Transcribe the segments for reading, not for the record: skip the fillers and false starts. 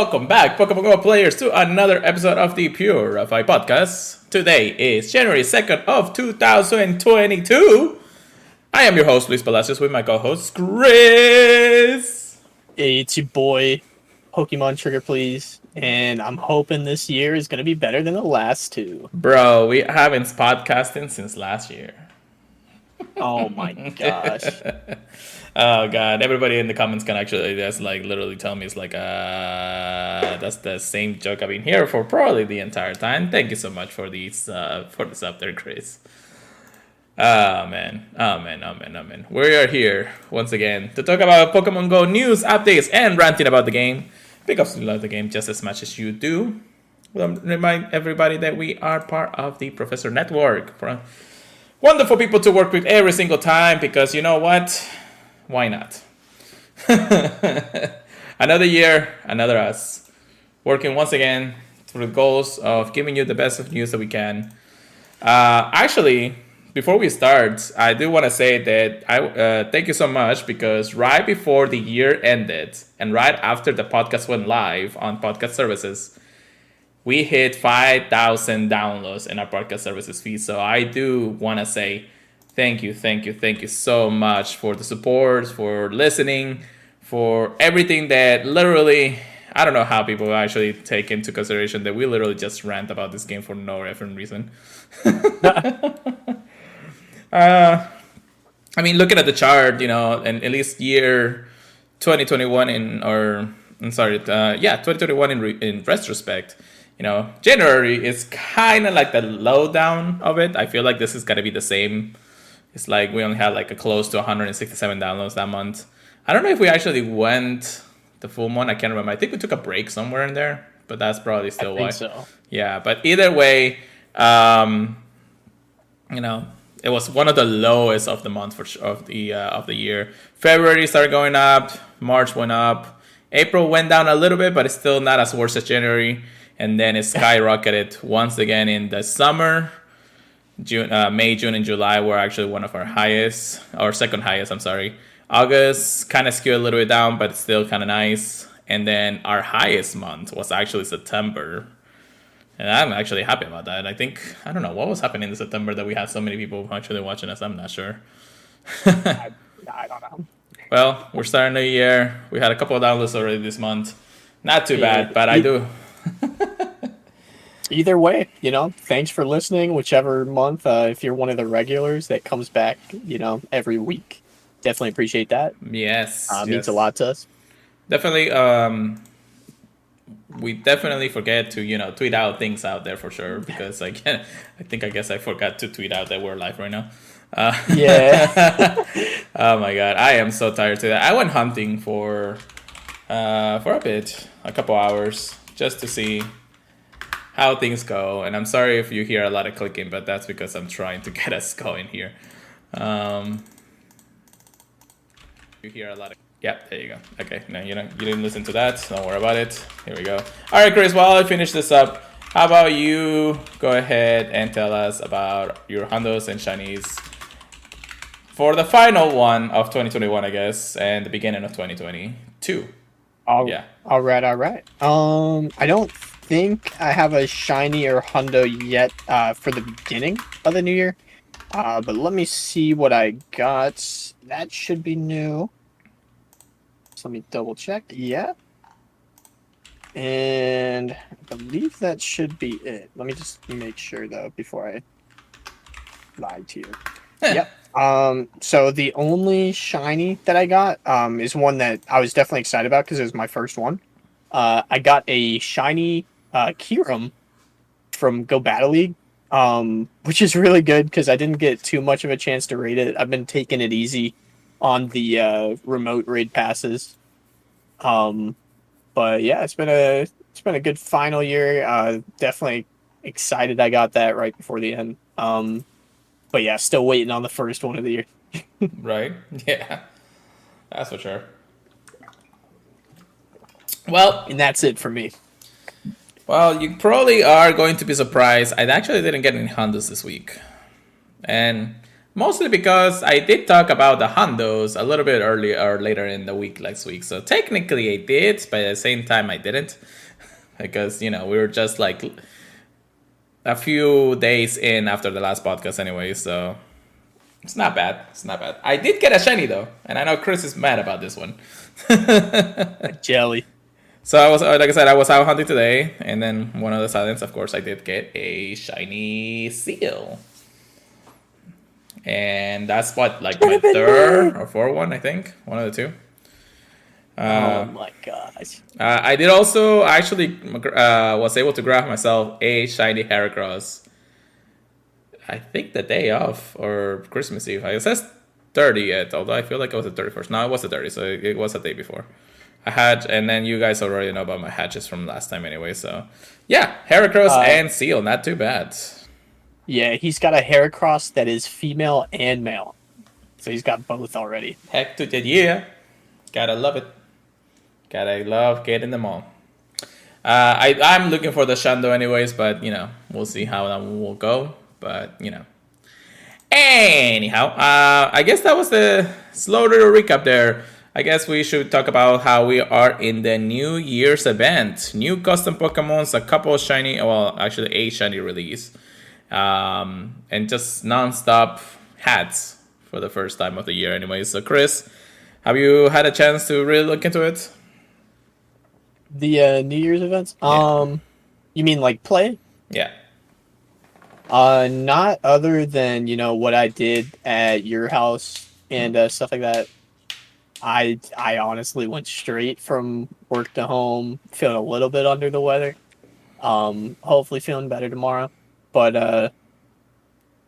welcome back, Pokemon Go players, to another episode of the Purified podcast. Today is January 2nd of 2022. I am your host, Luis Palacios, with my co-host, Chris. Hey, it's your boy, Pokemon Trigger, please. And I'm hoping this year is going to be better than the last two. Bro, we haven't podcasting since last year. Oh my gosh. Oh god, everybody in the comments can actually just like literally tell me it's like that's the same joke I've been here for probably the entire time. Thank you so much for these for this up there, Chris. Oh man. We are here once again to talk about Pokemon Go news, updates, and ranting about the game. Because we love the game just as much as you do. We'll remind everybody that we are part of the Professor Network. Wonderful people to work with every single time because you know what? Why not? Another year, another us. Working once again for the goals of giving you the best of news that we can. Actually, before we start, I do want to say that I thank you so much because right before the year ended and right after the podcast went live on podcast services, we hit 5,000 downloads in our podcast services feed. So I do want to say thank you so much for the support, for listening, for everything that literally, I don't know how people actually take into consideration that we literally just rant about this game for no different reason. I mean, looking at the chart, you know, and at least year 2021 2021 in retrospect, you know, January is kind of like the lowdown of it. I feel like this is going to be the same. It's like we only had like a close to 167 downloads that month. I don't know if we actually went the full month. I can't remember. I think we took a break somewhere in there, but that's probably still why. So. Yeah, but either way, you know, it was one of the lowest of the month of the year. February started going up. March went up. April went down a little bit, but it's still not as worse as January. And then it skyrocketed once again in the summer. May, June, and July were actually one of our highest, or second highest, I'm sorry. August kind of skewed a little bit down, but it's still kind of nice. And then our highest month was actually September. And I'm actually happy about that. I don't know what was happening in September that we had so many people actually watching us. I'm not sure. I don't know. Well, we're starting the year. We had a couple of downloads already this month. Not too bad, but I do. Either way, you know, thanks for listening, whichever month. If you're one of the regulars that comes back, you know, every week, definitely appreciate that. Yes. Means a lot to us. Definitely, we definitely forget to, you know, tweet out things out there for sure, because I guess I forgot to tweet out that we're live right now. Yeah. Oh my god, I am so tired today. I went hunting for a bit, a couple hours, just to see how things go. And I'm sorry if you hear a lot of clicking, but that's because I'm trying to get us going here. You hear a lot of... Yeah, there you go. Okay, no, you didn't listen to that. Don't worry about it. Here we go. All right, Chris, while I finish this up, how about you go ahead and tell us about your Hondos and Shinies for the final one of 2021, I guess, and the beginning of 2022. All right. I don't think I have a shiny or hundo yet for the beginning of the new year. But let me see what I got. That should be new. So let me double check. Yeah. And I believe that should be it. Let me just make sure though before I lie to you. Yep. So the only shiny that I got is one that I was definitely excited about because it was my first one. I got a shiny Kyurem from Go Battle League, which is really good because I didn't get too much of a chance to raid it. I've been taking it easy on the remote raid passes. But yeah, it's been a good final year. Definitely excited I got that right before the end. But yeah, still waiting on the first one of the year. Right? Yeah. That's for sure. Well, and that's it for me. Well, you probably are going to be surprised. I actually didn't get any Hondas this week. And Mostly because I did talk about the Hondos a little bit earlier or later in the week last week. So technically I did, but at the same time I didn't. Because, we were just like a few days in after the last podcast anyway, so it's not bad. It's not bad. I did get a shiny though, and I know Chris is mad about this one. Jelly. So I was, like I said, I was out hunting today, and then one of the silence, of course, I did get a shiny seal. And that's what, like my third or fourth one, I think. One of the two. Oh my gosh. I did also actually was able to grab myself a shiny Heracross. I think the day off or Christmas Eve. It says 30th, although I feel like it was the 31st. No, it was the 30th, so it was the day before. I had, and then you guys already know about my hatches from last time anyway, so yeah, Heracross and Seal, not too bad. Yeah, he's got a Heracross that is female and male. So he's got both already. Heck to the yeah. Gotta love it. Gotta love getting them all. I'm looking for the Shando anyways, but, we'll see how that one will go. But, Anyhow, I guess that was the slow little recap there. I guess we should talk about how we are in the New Year's event. New custom Pokemons, a couple of shiny, well, actually a shiny release. And just non-stop hats for the first time of the year anyway. So, Chris, have you had a chance to really look into it? The New Year's events? Yeah. You mean like play? Yeah. Not other than, what I did at your house and stuff like that. I honestly went straight from work to home, feeling a little bit under the weather. Hopefully feeling better tomorrow. But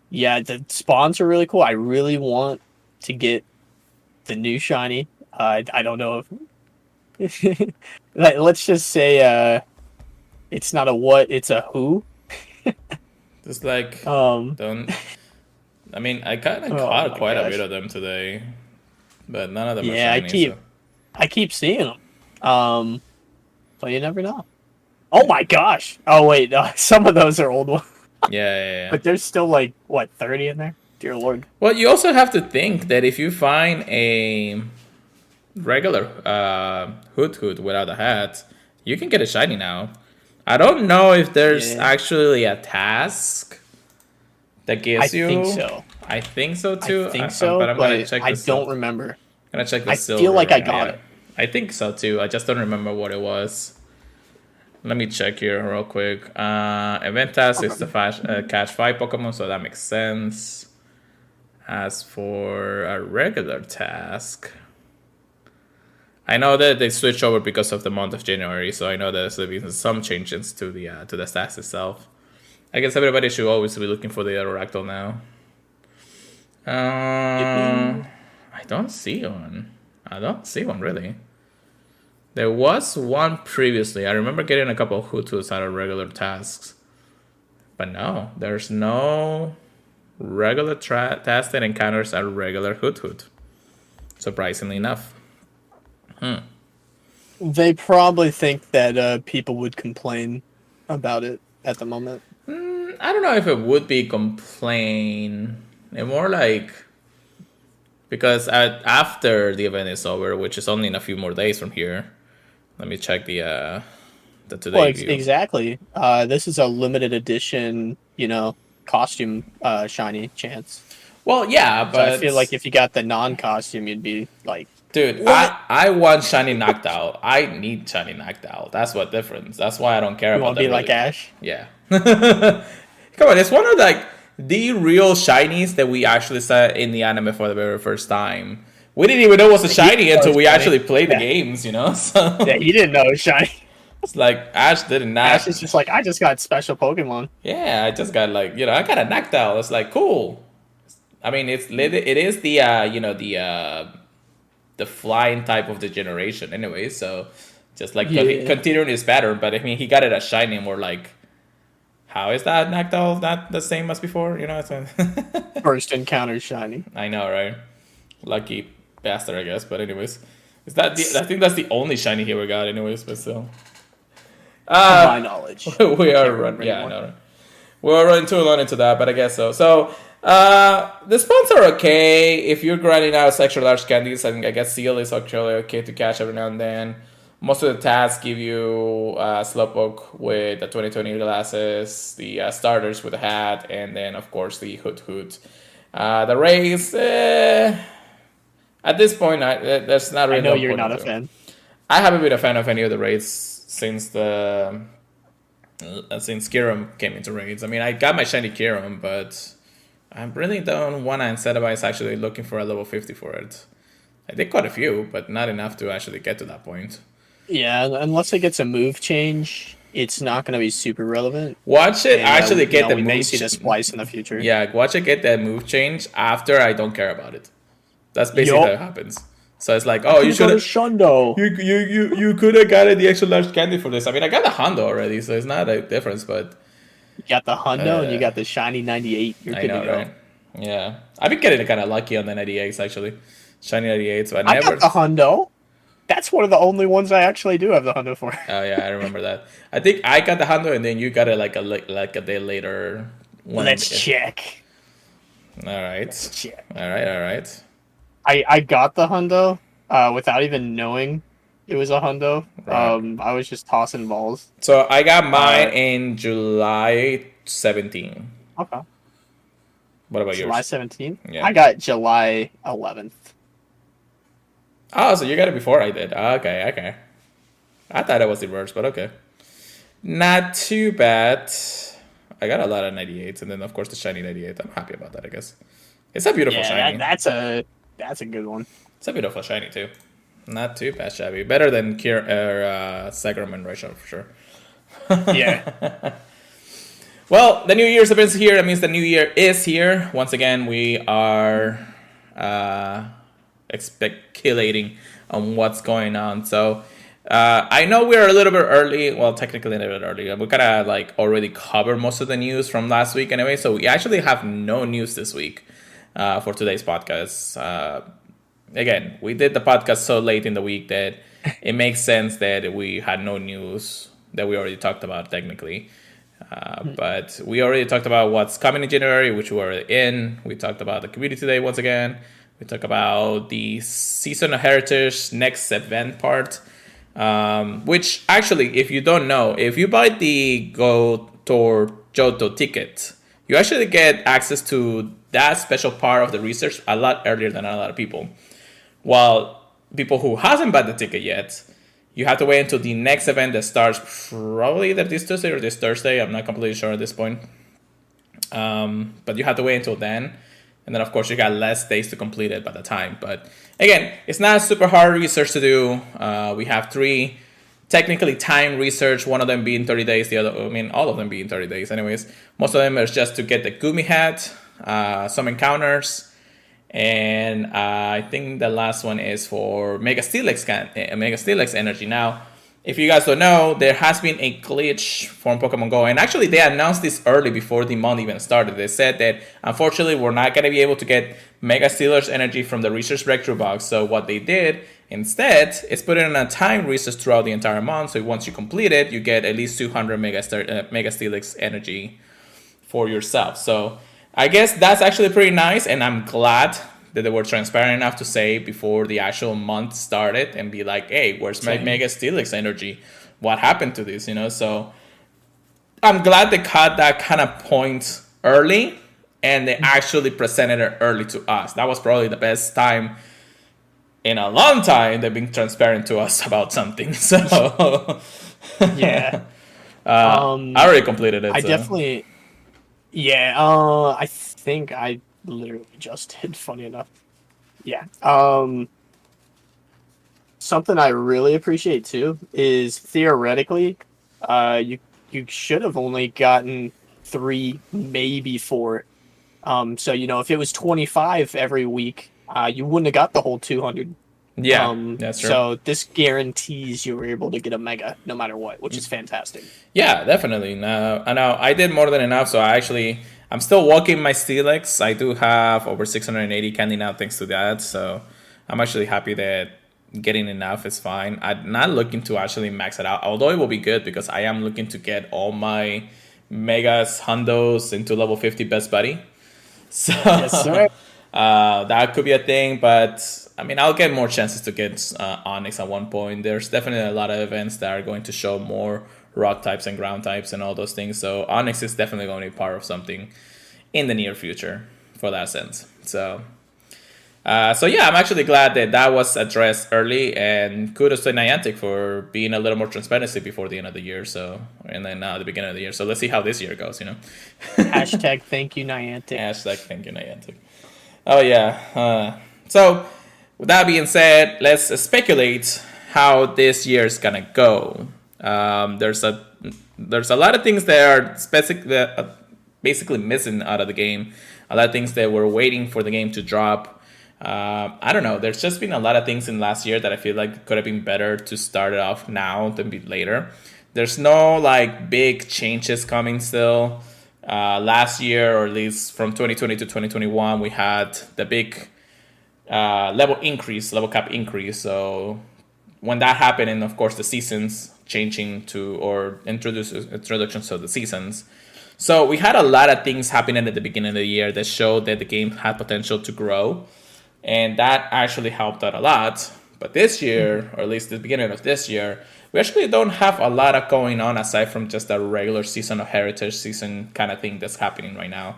yeah, the spawns are really cool. I really want to get the new shiny. I don't know if let's just say it's not a what, it's a who. Just like don't. I mean, I kind of caught quite a bit of them today, but none of them. Yeah, are shiny, I keep seeing them. But you never know. Oh my gosh! Oh wait, some of those are old ones. Yeah. But there's still like what 30 in there. Dear Lord. Well, you also have to think that if you find a regular Hoot without a hat, you can get a shiny now. I don't know if there's actually a task that gives you. I think so. I think so too. I think so, but I'm gonna check. I don't remember. I'm gonna check the silver. I feel like I got it. I think so too. I just don't remember what it was. Let me check here real quick. Event task is to catch 5 Pokemon, so that makes sense. As for a regular task, I know that they switched over because of the month of January, so I know there's been some changes to the stats itself. I guess everybody should always be looking for the Aerodactyl now. I don't see one. I don't see one really. There was one previously. I remember getting a couple of Hootus out of regular tasks. But no, there's no regular task that encounters a regular Hoot. Surprisingly enough. They probably think that people would complain about it at the moment. I don't know if it would be complain. It's more like because after the event is over, which is only in a few more days from here. Let me check the today. Well, exactly. This is a limited edition, costume shiny chance. Well, yeah, but so I feel like if you got the non-costume, you'd be like, dude, I want shiny knocked out. I need shiny knocked out. That's what difference. That's why I don't care about that. You want to be like Ash? Yeah. Come on, it's one of the real shinies that we actually saw in the anime for the very first time. We didn't even know it was a shiny until we actually played the games, So yeah, you didn't know it was shiny. It's like Ash did not. Ash is just like, I just got special Pokemon. Yeah, I just got I got a Noctowl. It's like cool. I mean, it is the the flying type of the generation anyway. So just continuing his pattern, but I mean, he got it as shiny, and we're like, how is that Noctowl not the same as before? First encounter shiny. I know, right? Lucky bastard, I guess. But anyways, I think that's the only shiny he ever got, anyways. But still, to my knowledge, we are running. Yeah, I know. We're running too long into that, but I guess so. So The spawns are okay. If you're grinding out extra large candies, I guess Seal is actually okay to catch every now and then. Most of the tasks give you Slowpoke with the 2020 glasses, the starters with a hat, and then, of course, the Hoot Hoot. The race, at this point, that's not really I know no you're point not a to. fan. I haven't been a fan of any of the raids since Kiram came into raids. I mean, I got my shiny Kiram, but I really don't want to incentivize actually looking for a level 50 for it. I did quite a few, but not enough to actually get to that point. Yeah, unless it gets a move change, it's not going to be super relevant. Watch it And, actually get the we may move. see the splice in the future. Yeah, watch it get that move change after I don't care about it. That's basically how it happens. So it's like, oh, you should have Shundo. you could have gotten the extra large candy for this. I mean, I got the Hondo already, so it's not a difference. But You got the Hundo and you got the shiny 98. You're I good know, to go. right? Yeah, I've been getting kind of lucky on the 98s actually, shiny 98s. But I never. got the Hundo. That's one of the only ones I actually do have the Hundo for. Oh yeah, I remember that. I think I got the Hondo, and then you got it like a day later. Let's check. All right. Let's check. All right. I got the Hundo without even knowing it was a Hundo. Right. I was just tossing balls. So I got mine in July 17. Okay. What about July yours? 17th? Yeah. I got July 11th. Oh, so you got it before I did. Okay. I thought it was reverse, but okay. Not too bad. I got a lot of 98s, and then of course the shiny 98. I'm happy about that, I guess. It's a beautiful shiny. That's a good one. It's a beautiful shiny too. Not too bad, shabby. Better than Sacrum and Rachel for sure. Yeah. Well, the New Year's event is here. That means the New Year is here. Once again, we are speculating on what's going on. So I know we're a little bit early. Well, technically a little bit early. We kind of like already covered most of the news from last week anyway. So we actually have no news this week for today's podcast. Again, we did the podcast so late in the week that it makes sense that we had no news that we already talked about technically. But we already talked about what's coming in January, which we were in. We talked about the community day once again. We talked about the Season of Heritage next event part. Which actually, if you don't know, if you buy the Go Tour Johto ticket, you actually get access to that special part of the research a lot earlier than a lot of people. While people who hasn't bought the ticket yet, you have to wait until the next event that starts probably either this Tuesday or this Thursday. I'm not completely sure at this point. But you have to wait until then. And then, of course, you got less days to complete it by the time. But again, it's not super hard research to do. We have 3 technically timed research, one of them being 30 days, all of them being 30 days anyways. Most of them is just to get the Gumi hat, some encounters, and I think the last one is for Mega Steelix energy. Now, if you guys don't know, there has been a glitch from Pokemon Go, and actually they announced this early before the month even started. They said that unfortunately we're not going to be able to get Mega Steelers energy from the research breakthrough box. So what they did instead is put it in a time research throughout the entire month. So once you complete it, you get at least 200 Mega Steelix energy for yourself. So I guess that's actually pretty nice, and I'm glad that they were transparent enough to say before the actual month started and be like, hey, where's my Mega Steelix energy? What happened to this? So I'm glad they caught that kind of point early and they actually presented it early to us. That was probably the best time in a long time they've been transparent to us about something. So Yeah. I already completed it. I so. definitely. Yeah. I think I literally just did. Funny enough. Yeah. Something I really appreciate too is theoretically, you should have only gotten 3, maybe 4. So if it was 25 every week, you wouldn't have got the whole 200. Yeah, that's true. So this guarantees you were able to get a mega no matter what, which is fantastic. Yeah, definitely. I know I did more than enough, so I'm still walking my Steelix. I do have over 680 candy now thanks to that, so I'm actually happy that getting enough is fine. I'm not looking to actually max it out, although it will be good because I am looking to get all my Megas, Hondos into level 50 Best Buddy. So Yes, sir. that could be a thing, but I mean, I'll get more chances to get Onyx at one point. There's definitely a lot of events that are going to show more rock types and ground types and all those things. So Onyx is definitely going to be part of something in the near future for that sense. So yeah, I'm actually glad that that was addressed early, and kudos to Niantic for being a little more transparency before the end of the year. So and then the beginning of the year. So let's see how this year goes. Hashtag thank you, Niantic. Hashtag thank you Niantic. Oh yeah. So with that being said, let's speculate how this year is gonna go. There's a lot of things that are basically missing out of the game. A lot of things that we're waiting for the game to drop. I don't know. There's just been a lot of things in last year that I feel like could have been better to start it off now than be later. There's no like big changes coming still. Last year, or at least from 2020 to 2021, we had the big level cap increase. So when that happened, and of course the seasons changing to or introductions of the seasons. So we had a lot of things happening at the beginning of the year that showed that the game had potential to grow, and that actually helped out a lot. But this year, or at least the beginning of this year, we actually don't have a lot of going on aside from just a regular season of heritage season kind of thing that's happening right now.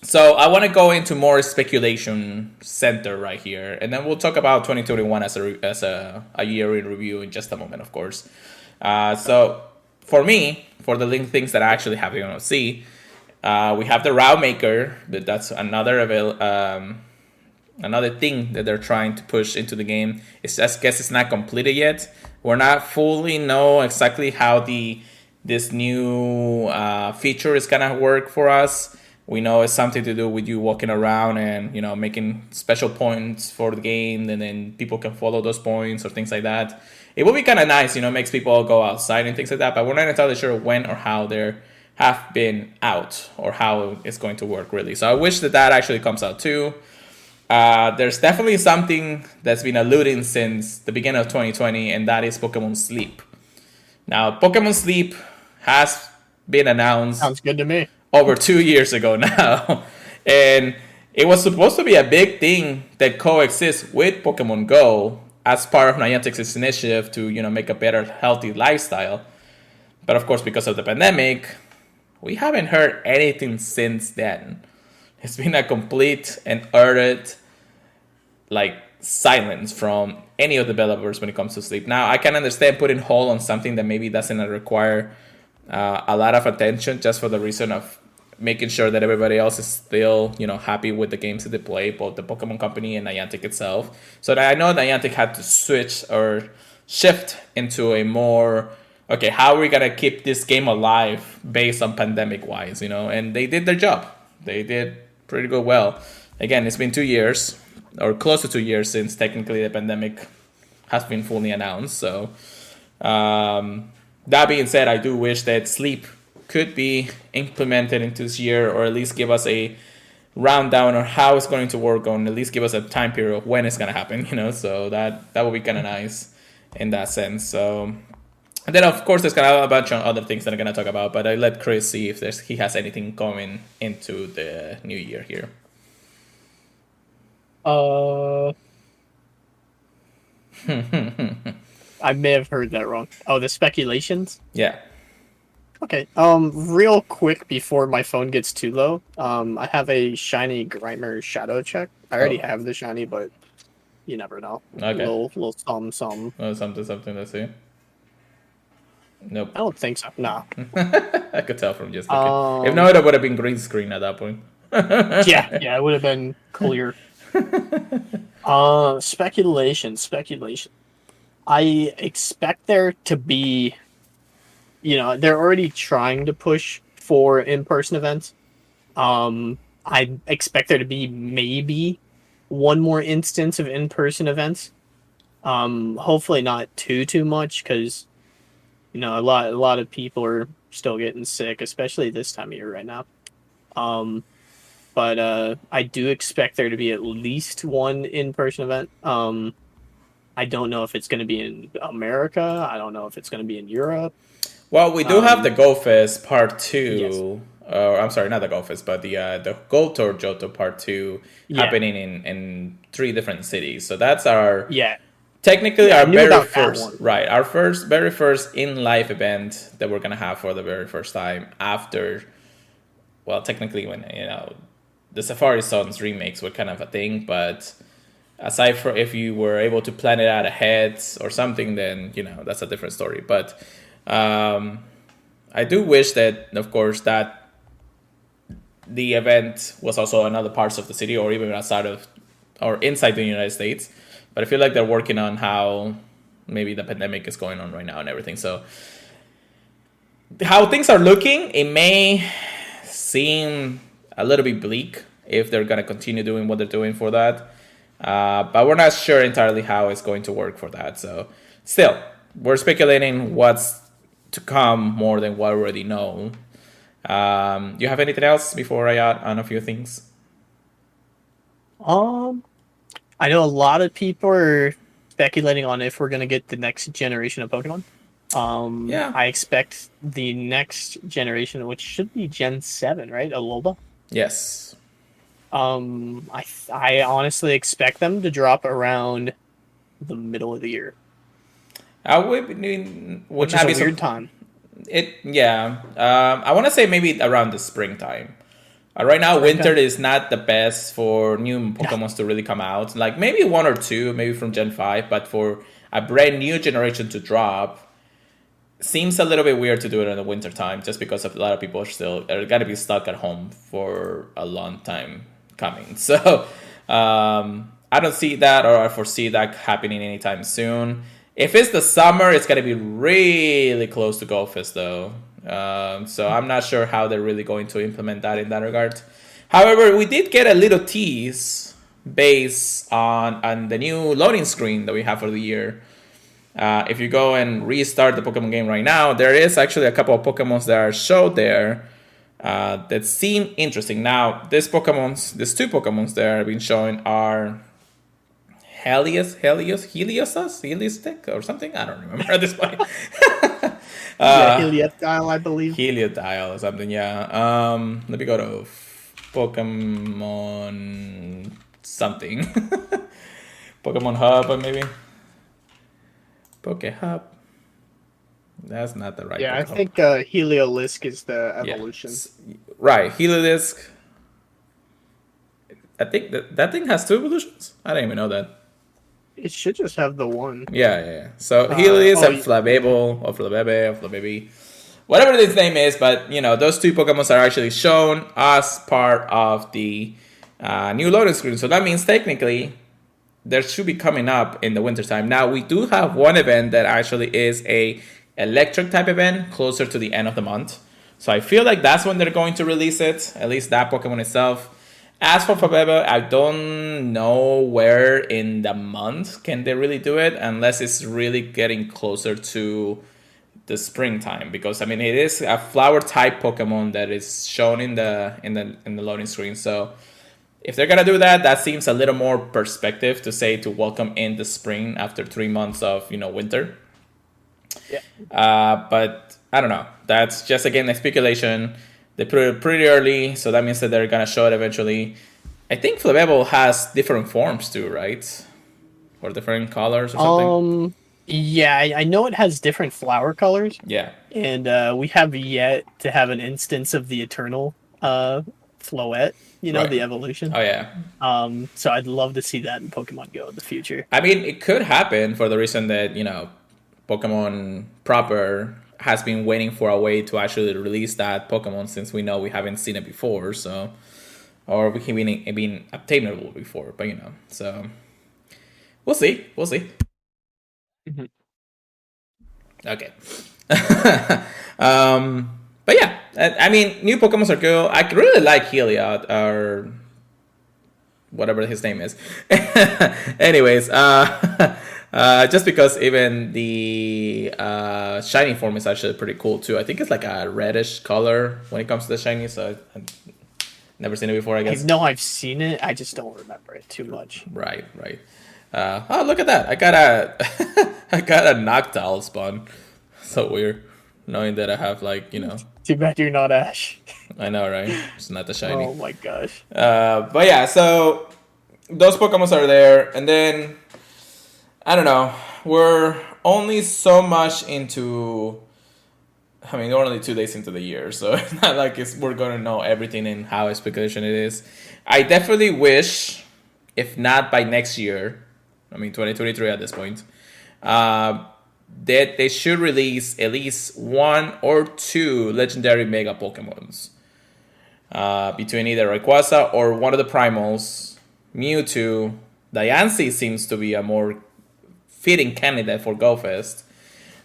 So I want to go into more speculation center right here, and then we'll talk about 2021 as a year in review in just a moment, of course. So for me, for the things that I actually have here to see, we have the route maker, but that's another thing that they're trying to push into the game. It's just, I guess it's not completed yet. We're not fully know exactly how this new feature is gonna work for us. We know it's something to do with you walking around and making special points for the game, and then people can follow those points or things like that. It would be kind of nice, makes people go outside and things like that. But we're not entirely sure when or how they have been out or how it's going to work really. So I wish that actually comes out too. There's definitely something that's been alluding since the beginning of 2020, and that is Pokemon Sleep. Now, Pokemon Sleep has been announced. Sounds good to me. Over 2 years ago now, and it was supposed to be a big thing that coexists with Pokemon Go as part of Niantic's initiative to make a better, healthy lifestyle. But of course, because of the pandemic, we haven't heard anything since then. It's been a complete and utter silence from any of the developers when it comes to sleep. Now, I can understand putting hold on something that maybe doesn't require a lot of attention, just for the reason of making sure that everybody else is still happy with the games that they play, both the Pokemon Company and Niantic itself. So I know Niantic had to switch or shift into a more, okay, how are we gonna keep this game alive based on pandemic wise, and they did their job. They did pretty good. Well, again, it's been 2 years or close to 2 years since technically the pandemic has been fully announced. So that being said, I do wish that sleep could be implemented into this year, or at least give us a rundown on how it's going to work, on at least give us a time period of when it's going to happen, so that would be kind of nice in that sense. So, and then of course there's kind of a bunch of other things that I'm going to talk about, but I let Chris see if he has anything coming into the new year here. I may have heard that wrong. Oh, the speculations? Yeah. Okay. Real quick before my phone gets too low, I have a shiny Grimer Shadow check. I already have the shiny, but you never know. Okay. Little some. Oh, something. Let's see. Nope. I don't think so. No. I could tell from just looking. If not, it would have been green screen at that point. yeah, it would have been clear. Speculation. I expect there to be, they're already trying to push for in-person events. I expect there to be maybe one more instance of in-person events. Hopefully not too much, because a lot of people are still getting sick, especially this time of year right now. But I do expect there to be at least one in-person event. I don't know if it's going to be in America. I don't know if it's going to be in Europe. Well, we do have the Go Fest Part 2. Yes. or I'm sorry, not the Golf Fest, but the Gold Tour Johto Part 2 Yeah, happening in three different cities. So that's our yeah, technically yeah. I our knew very about that first, one. right, our first very first in life event that we're gonna have for the very first time after, well, technically when the Safari Sons remakes were kind of a thing, but aside from if you were able to plan it out ahead or something, then that's a different story. But um, I do wish that, of course, that the event was also in other parts of the city or even outside of or inside the United States. But I feel like they're working on how maybe the pandemic is going on right now and everything. So how things are looking, it may seem a little bit bleak if they're going to continue doing what they're doing for that. But we're not sure entirely how it's going to work for that. So still, we're speculating what's to come more than what we already know. You have anything else before I add on a few things? Um, I know a lot of people are speculating on if we're gonna get the next generation of Pokemon. Yeah. I expect the next generation, which should be Gen 7, right? Alola. Yes. I honestly expect them to drop around the middle of the year, I would which is not a be weird time. it. Yeah. I want to say maybe around the springtime. Right now, winter Springtime. is not the best for new No. Pokemons to really come out. Like maybe one or two, maybe from Gen 5, but for a brand new generation to drop, seems a little bit weird to do it in the winter time just because of a lot of people are going to be stuck at home for a long time coming. So I don't see that or I foresee that happening anytime soon. If it's the summer, it's going to be really close to Golfest though. So I'm not sure how they're really going to implement that in that regard. However, we did get a little tease based on the new loading screen that we have for the year. If you go and restart the Pokemon game right now, there is actually a couple of Pokemons that are showed there that seem interesting. Now, these two Pokemons that are being shown are Heliostic or something. I don't remember at this point. Yeah, uh, Helioptile, I believe. Heliodile or something. Yeah. Let me go to Pokemon something. Pokemon Hub, maybe. Poke Hub. That's not the right Yeah, I Pokemon. think Heliolisk is the Yeah. evolution. Right. Heliolisk. I think that thing has two evolutions. I didn't even know that. It should just have the one. Yeah. So Helios and Yeah. Flabébel or Flabebe or Flababy, whatever this name is, but those two Pokemon are actually shown as part of the new loading screen. So that means technically there should be coming up in the wintertime. Now we do have one event that actually is a electric type event closer to the end of the month. So I feel like that's when they're going to release it, at least that Pokemon itself. As for Fabeba, I don't know where in the month can they really do it unless it's really getting closer to the springtime because I mean it is a flower type Pokemon that is shown in the loading screen. So if they're gonna do that, that seems a little more perspective to say to welcome in the spring after 3 months of winter. Yeah. But I don't know. That's just again a speculation. They put it pretty early, so that means that they're gonna show it eventually. I think Flabébel has different forms too, right? Or different colors or something. Yeah, I know it has different flower colors, Yeah. and we have yet to have an instance of the Eternal Floette, Right. the evolution. Oh yeah. So I'd love to see that in Pokemon Go in the future. I mean, it could happen for the reason that Pokemon proper has been waiting for a way to actually release that Pokemon since we know we haven't seen it before, so or we have been obtainable before, but so we'll see. We'll see. Mhm. Okay. But yeah, I mean, new Pokemon are cool. I really like Heliod or whatever his name is. Anyways, just because even the shiny form is actually pretty cool too. I think it's like a reddish color when it comes to the shiny, so I've never seen it before, I I guess. know I've seen it, I just don't remember it too much. Right. Oh, look at that! I got a I got a Noctowl spawn. So weird, knowing that I have like Too bad you're not Ash. I know, right? It's not the shiny. Oh my gosh. But yeah, so those Pokemons are there, and then I don't know. We're only so much into. I mean, we're only 2 days into the year, so it's not like we're gonna know everything and how speculation it is. I definitely wish, if not by next year, I mean 2023 at this point, uh, that they should release at least 1 or 2 legendary Mega Pokemons. Between either Rayquaza or one of the primals, Mewtwo. Diancie seems to be a more fitting candidate for GoFest,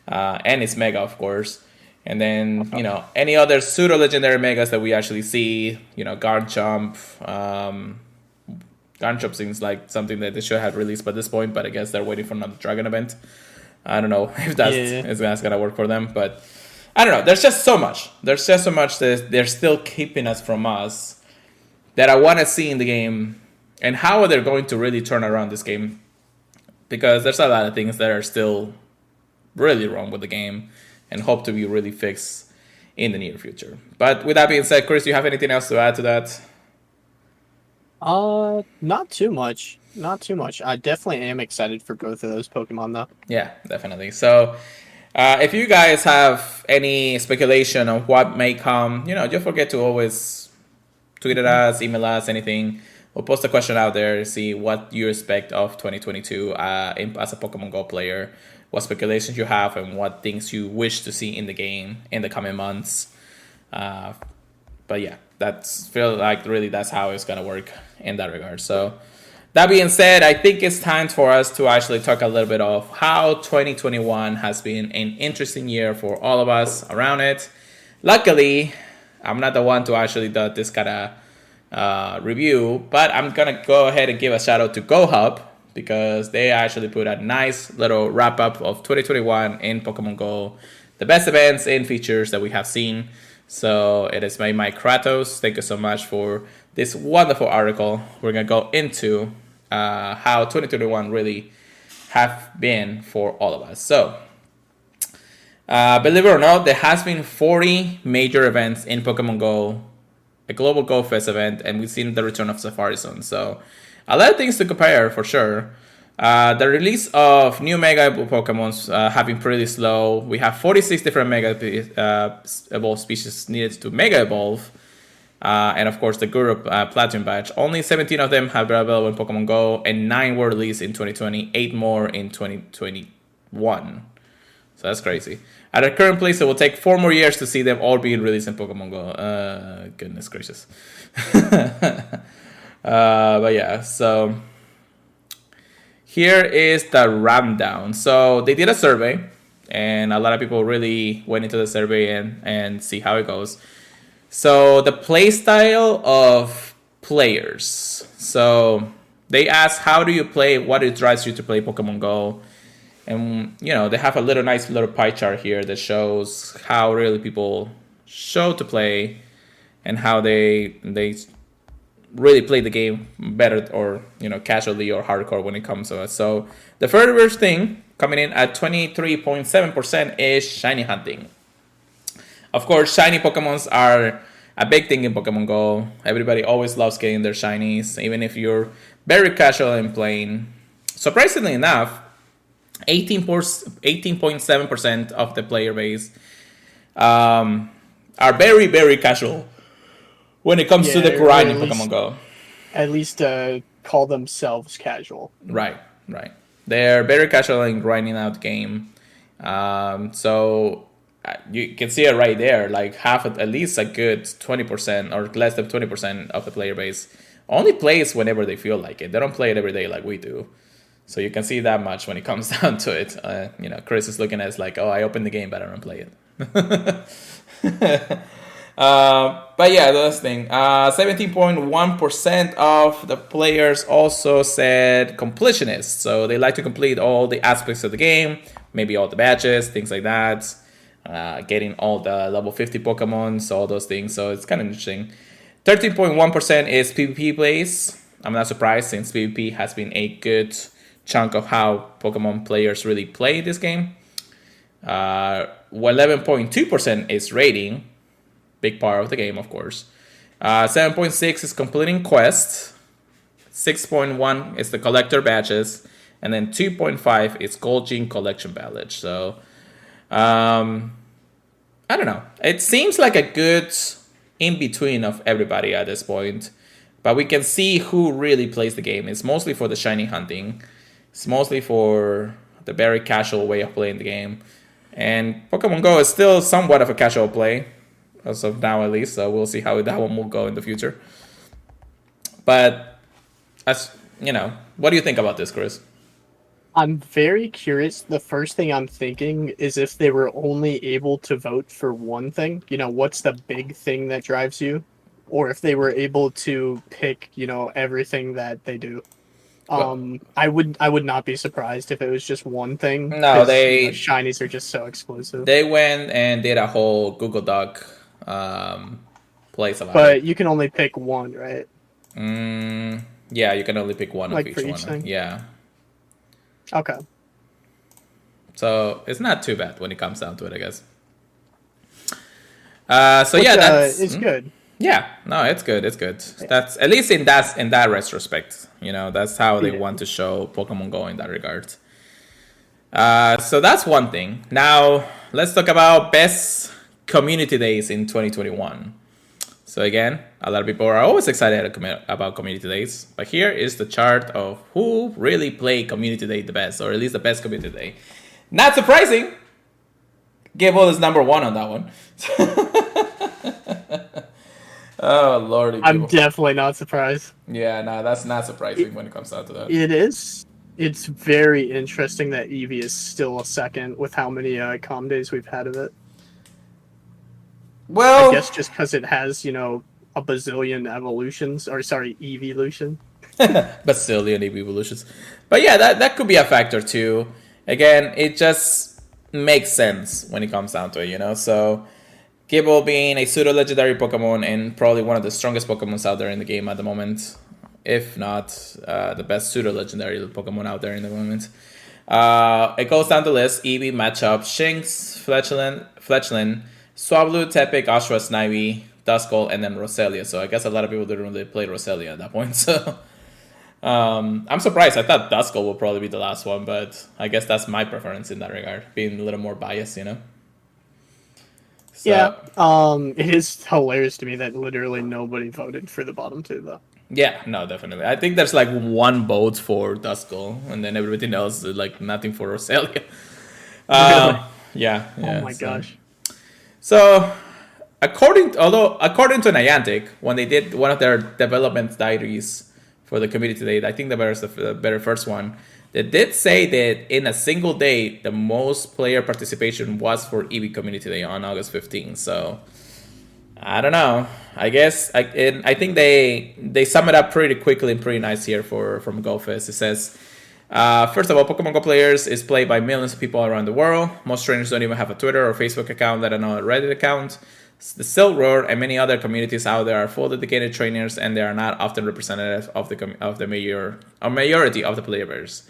and it's Mega, of course. And then, any other pseudo legendary Megas that we actually see, Garchomp. Garchomp seems like something that they should have released by this point, but I guess they're waiting for another Dragon event. I don't know if that's gonna work for them, but I don't know. There's just so much. There's just so much that they're still keeping us from us that I want to see in the game, and how are they going to really turn around this game? Because there's a lot of things that are still really wrong with the game, and hope to be really fixed in the near future. But with that being said, Chris, do you have anything else to add to that? Not too much. Not too much. I definitely am excited for both of those Pokemon though. Yeah, definitely. So, if you guys have any speculation on what may come, don't forget to always tweet at us, email us, anything. We'll post a question out there to see what you expect of 2022 as a Pokemon Go player, what speculations you have, and what things you wish to see in the game in the coming months. But yeah, feel like really that's how it's gonna work in that regard. So that being said, I think it's time for us to actually talk a little bit of how 2021 has been an interesting year for all of us around it. Luckily, I'm not the one to actually do this kind of review, but I'm gonna go ahead and give a shout out to GoHub, because they actually put a nice little wrap up of 2021 in Pokemon Go, the best events and features that we have seen. So it is by Mike Kratos. Thank you so much for this wonderful article. We're gonna go into how 2021 really have been for all of us. So believe it or not, there has been 40 major events in Pokemon Go, a global Go Fest event, and we've seen the return of Safari Zone. So a lot of things to compare for sure. The release of new Mega Pokemons have been pretty slow. We have 46 different Mega Evolved species needed to Mega Evolve. And of course, the Guru Platinum Badge. Only 17 of them have been available in Pokemon Go, and 9 were released in 2020, 8 more in 2021. So that's crazy. At our current place, it will take 4 more years to see them all being released in Pokemon Go. Goodness gracious. But yeah, so here is the rundown. So they did a survey, and a lot of people really went into the survey and see how it goes. So the play style of players. So they asked, how do you play? What it drives you to play Pokemon Go? And they have a nice little pie chart here that shows how really people show to play, and how they really play the game better, or casually or hardcore when it comes to it. So the first thing coming in at 23.7% is shiny hunting. Of course, shiny Pokemons are a big thing in Pokemon Go. Everybody always loves getting their shinies, even if you're very casual in playing. Surprisingly enough, 18.7% of the player base are very, very casual when it comes to the grind in Pokemon Go. At least call themselves casual. Right. They're very casual in grinding out the game. So you can see it right there. Like at least a good 20% or less than 20% of the player base only plays whenever they feel like it. They don't play it every day like we do. So you can see that much when it comes down to it. Chris is looking at it like, oh, I opened the game, but I don't play it. But yeah, that's the thing. 17.1% of the players also said completionists. So they like to complete all the aspects of the game, maybe all the badges, things like that. Getting all the level 50 Pokemon, all those things. So it's kind of interesting. 13.1% is PvP plays. I'm not surprised, since PvP has been a good chunk of how Pokemon players really play this game. 11.2% is raiding. big part of the game, of course. 7.6 is completing quests. 6.1 is the collector badges, and then 2.5 is gold gene collection badge. So, I don't know. It seems like a good in between of everybody at this point, but we can see who really plays the game. It's mostly for the shiny hunting. It's mostly for the very casual way of playing the game. And Pokemon Go is still somewhat of a casual play, as of now at least, so we'll see how that one will go in the future. But, as you know, what do you think about this, Chris? I'm very curious. The first thing I'm thinking is if they were only able to vote for one thing, what's the big thing that drives you? Or if they were able to pick, everything that they do. I would not be surprised if it was just one thing. No, shinies are just so exclusive. They went and did a whole Google Doc place about it. But you can only pick one, right? Yeah, you can only pick one of each one. Thing? Yeah. Okay. So it's not too bad when it comes down to it, I guess. That's it's good. Yeah, no, it's good. It's good. Yeah. That's at least in that retrospect. That's how they want to show Pokemon Go in that regard. So that's one thing. Now let's talk about best community days in 2021. So again, a lot of people are always excited about community days, but here is the chart of who really played community day the best, or at least the best community day. Not surprising, Gable is number 1 on that one. Oh lordy! I'm definitely not surprised. Yeah, no, that's not surprising when it comes down to that. It is. It's very interesting that Eevee is still a second with how many comm days we've had of it. Well, I guess just because it has, a bazillion evolutions, or sorry, evolution. Bazillion evolutions. But yeah, that could be a factor too. Again, it just makes sense when it comes down to it, So, Gible being a pseudo-legendary Pokemon and probably one of the strongest Pokemons out there in the game at the moment, if not the best pseudo-legendary Pokemon out there in the moment. It goes down the list. Eevee, Machop, Shinx, Fletchling, Swablu, Tepig, Ashura, Snivy, Duskull, and then Roselia. So I guess a lot of people didn't really play Roselia at that point. So I'm surprised. I thought Duskull would probably be the last one, but I guess that's my preference in that regard, being a little more biased, So, yeah. It is hilarious to me that literally nobody voted for the bottom 2, though. Yeah, no, definitely. I think there's like 1 vote for Duskull, and then everything else is like nothing for Roselia. Really? Yeah. Oh my gosh. So, according to Niantic, when they did one of their development diaries for the community today, I think the better first one, they did say that in a single day, the most player participation was for Eevee Community Day on August 15th. So, I don't know. I guess I think they sum it up pretty quickly and pretty nice here from GoFest. It says, first of all, Pokemon Go players is played by millions of people around the world. Most trainers don't even have a Twitter or Facebook account, let alone a Reddit account. The Silk Road and many other communities out there are full dedicated trainers, and they are not often representative of the majority of the players.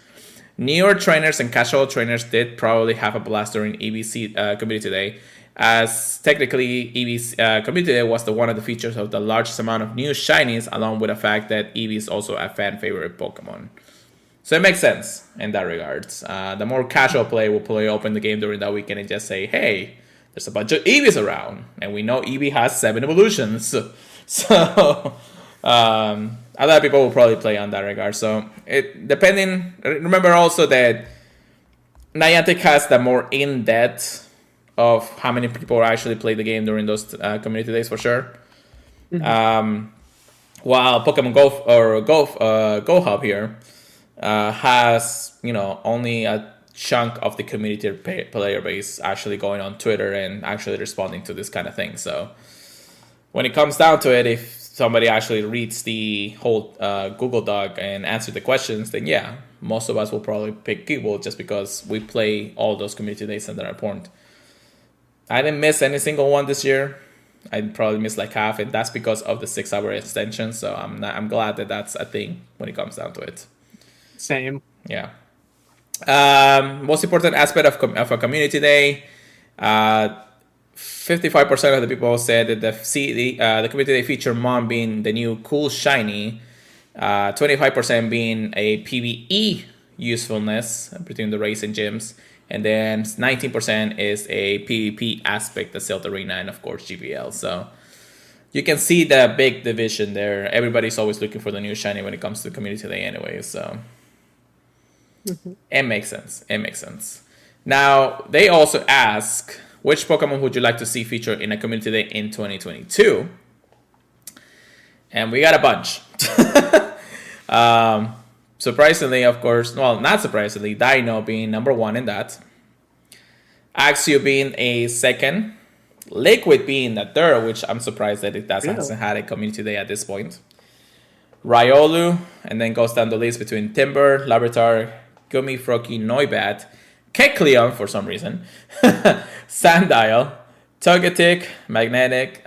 Newer trainers and casual trainers did probably have a blast during EVC Community Day, as technically Eevee's Community Day was one of the features of the largest amount of new shinies, along with the fact that Eevee is also a fan favorite Pokemon. So it makes sense in that regard. The more casual player will open the game during that weekend and just say, hey, there's a bunch of Eevees around, and we know Eevee has 7 evolutions. So a lot of people will probably play on that regard. So remember also that Niantic has the more in-depth of how many people actually play the game during those community days for sure. Mm-hmm. While Pokemon Go Hub here has only a chunk of the community player base actually going on Twitter and actually responding to this kind of thing. So when it comes down to it, if somebody actually reads the whole Google Doc and answer the questions, then yeah, most of us will probably pick Google just because we play all those community days and they're important. I didn't miss any single one this year. I probably missed like half, and that's because of the 6-hour extension. So I'm glad that that's a thing when it comes down to it. Same. Yeah. Most important aspect of a community day. 55% of the people said that the community day feature Mon being the new cool shiny, 25% being a PvE usefulness between the race and gyms, and then 19% is a PvP aspect, the Silph Arena, and of course GPL. So you can see the big division there. Everybody's always looking for the new shiny when it comes to community day anyway, so it makes sense. It makes sense. Now, they also ask, which Pokemon would you like to see featured in a community day in 2022? And we got a bunch. Surprisingly, of course, well, not surprisingly, Dino being number one in that. Axew being a second. Liquid being the third, which I'm surprised that it hasn't had a community day at this point. Riolu, and then goes down the list between Timber, Larvitar, Gummy, Froakie, Noibat, Kecleon for some reason, Sandile, Togetic, Magnemite,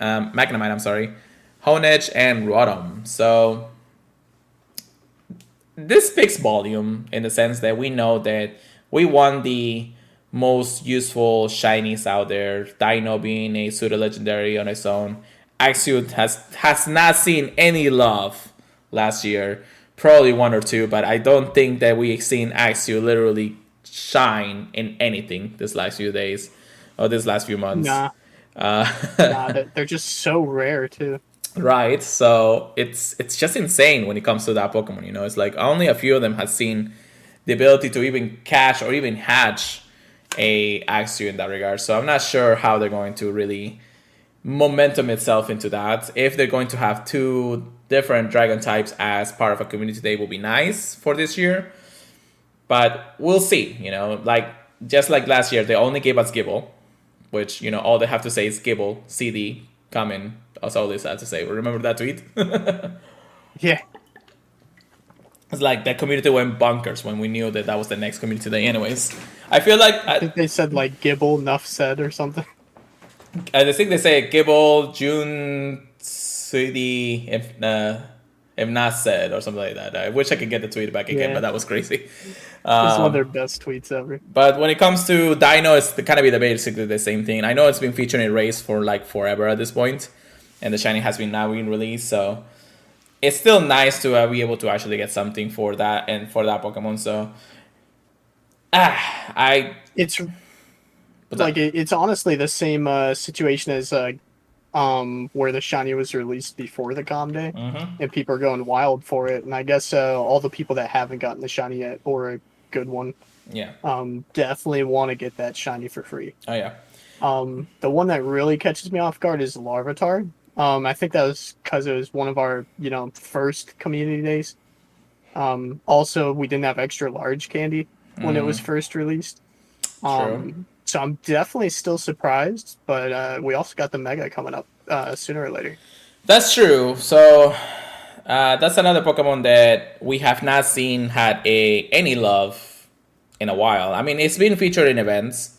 Honedge, and Rotom. So this speaks volume in the sense that we know that we won the most useful shinies out there. Dino being a pseudo legendary on its own. Axew has not seen any love last year. Probably one or two, but I don't think that we've seen Axew literally shine in anything this last few days or this last few months. They're just so rare too. Right, so it's just insane when it comes to that Pokemon. You know, it's like only a few of them has seen the ability to even catch or even hatch a Axew in that regard. So I'm not sure how they're going to really momentum itself into that. If they're going to have two different dragon types as part of a community day, will be nice for this year. But we'll see. You know, like just like last year, they only gave us Gibble, which, you know, all they have to say is Gibble, CD, coming. That's all they had to say. Remember that tweet? Yeah. It's like that community went bonkers when we knew that was the next community day anyways. I feel like... I think they said like Gibble, enough said or something. I think they say Gibble, June, CD, if not said or something like that. I wish I could get the tweet back again, but that was crazy. It's one of their best tweets ever. But when it comes to Dino, it's kind of be basically the same thing. I know it's been featured in race for like forever at this point, and the shiny has been now being released, so it's still nice to be able to actually get something for that and for that Pokemon. So, it's like it's honestly the same situation as where the shiny was released before the Com Day, and people are going wild for it. And I guess all the people that haven't gotten the shiny yet or a good one, definitely want to get that shiny for free. Oh yeah. The one that really catches me off guard is Larvitar. I think that was because it was one of our, first community days. Also, we didn't have extra large candy when it was first released. True. So I'm definitely still surprised, but we also got the Mega coming up sooner or later. That's true. So that's another Pokemon that we have not seen had any love in a while. I mean, it's been featured in events,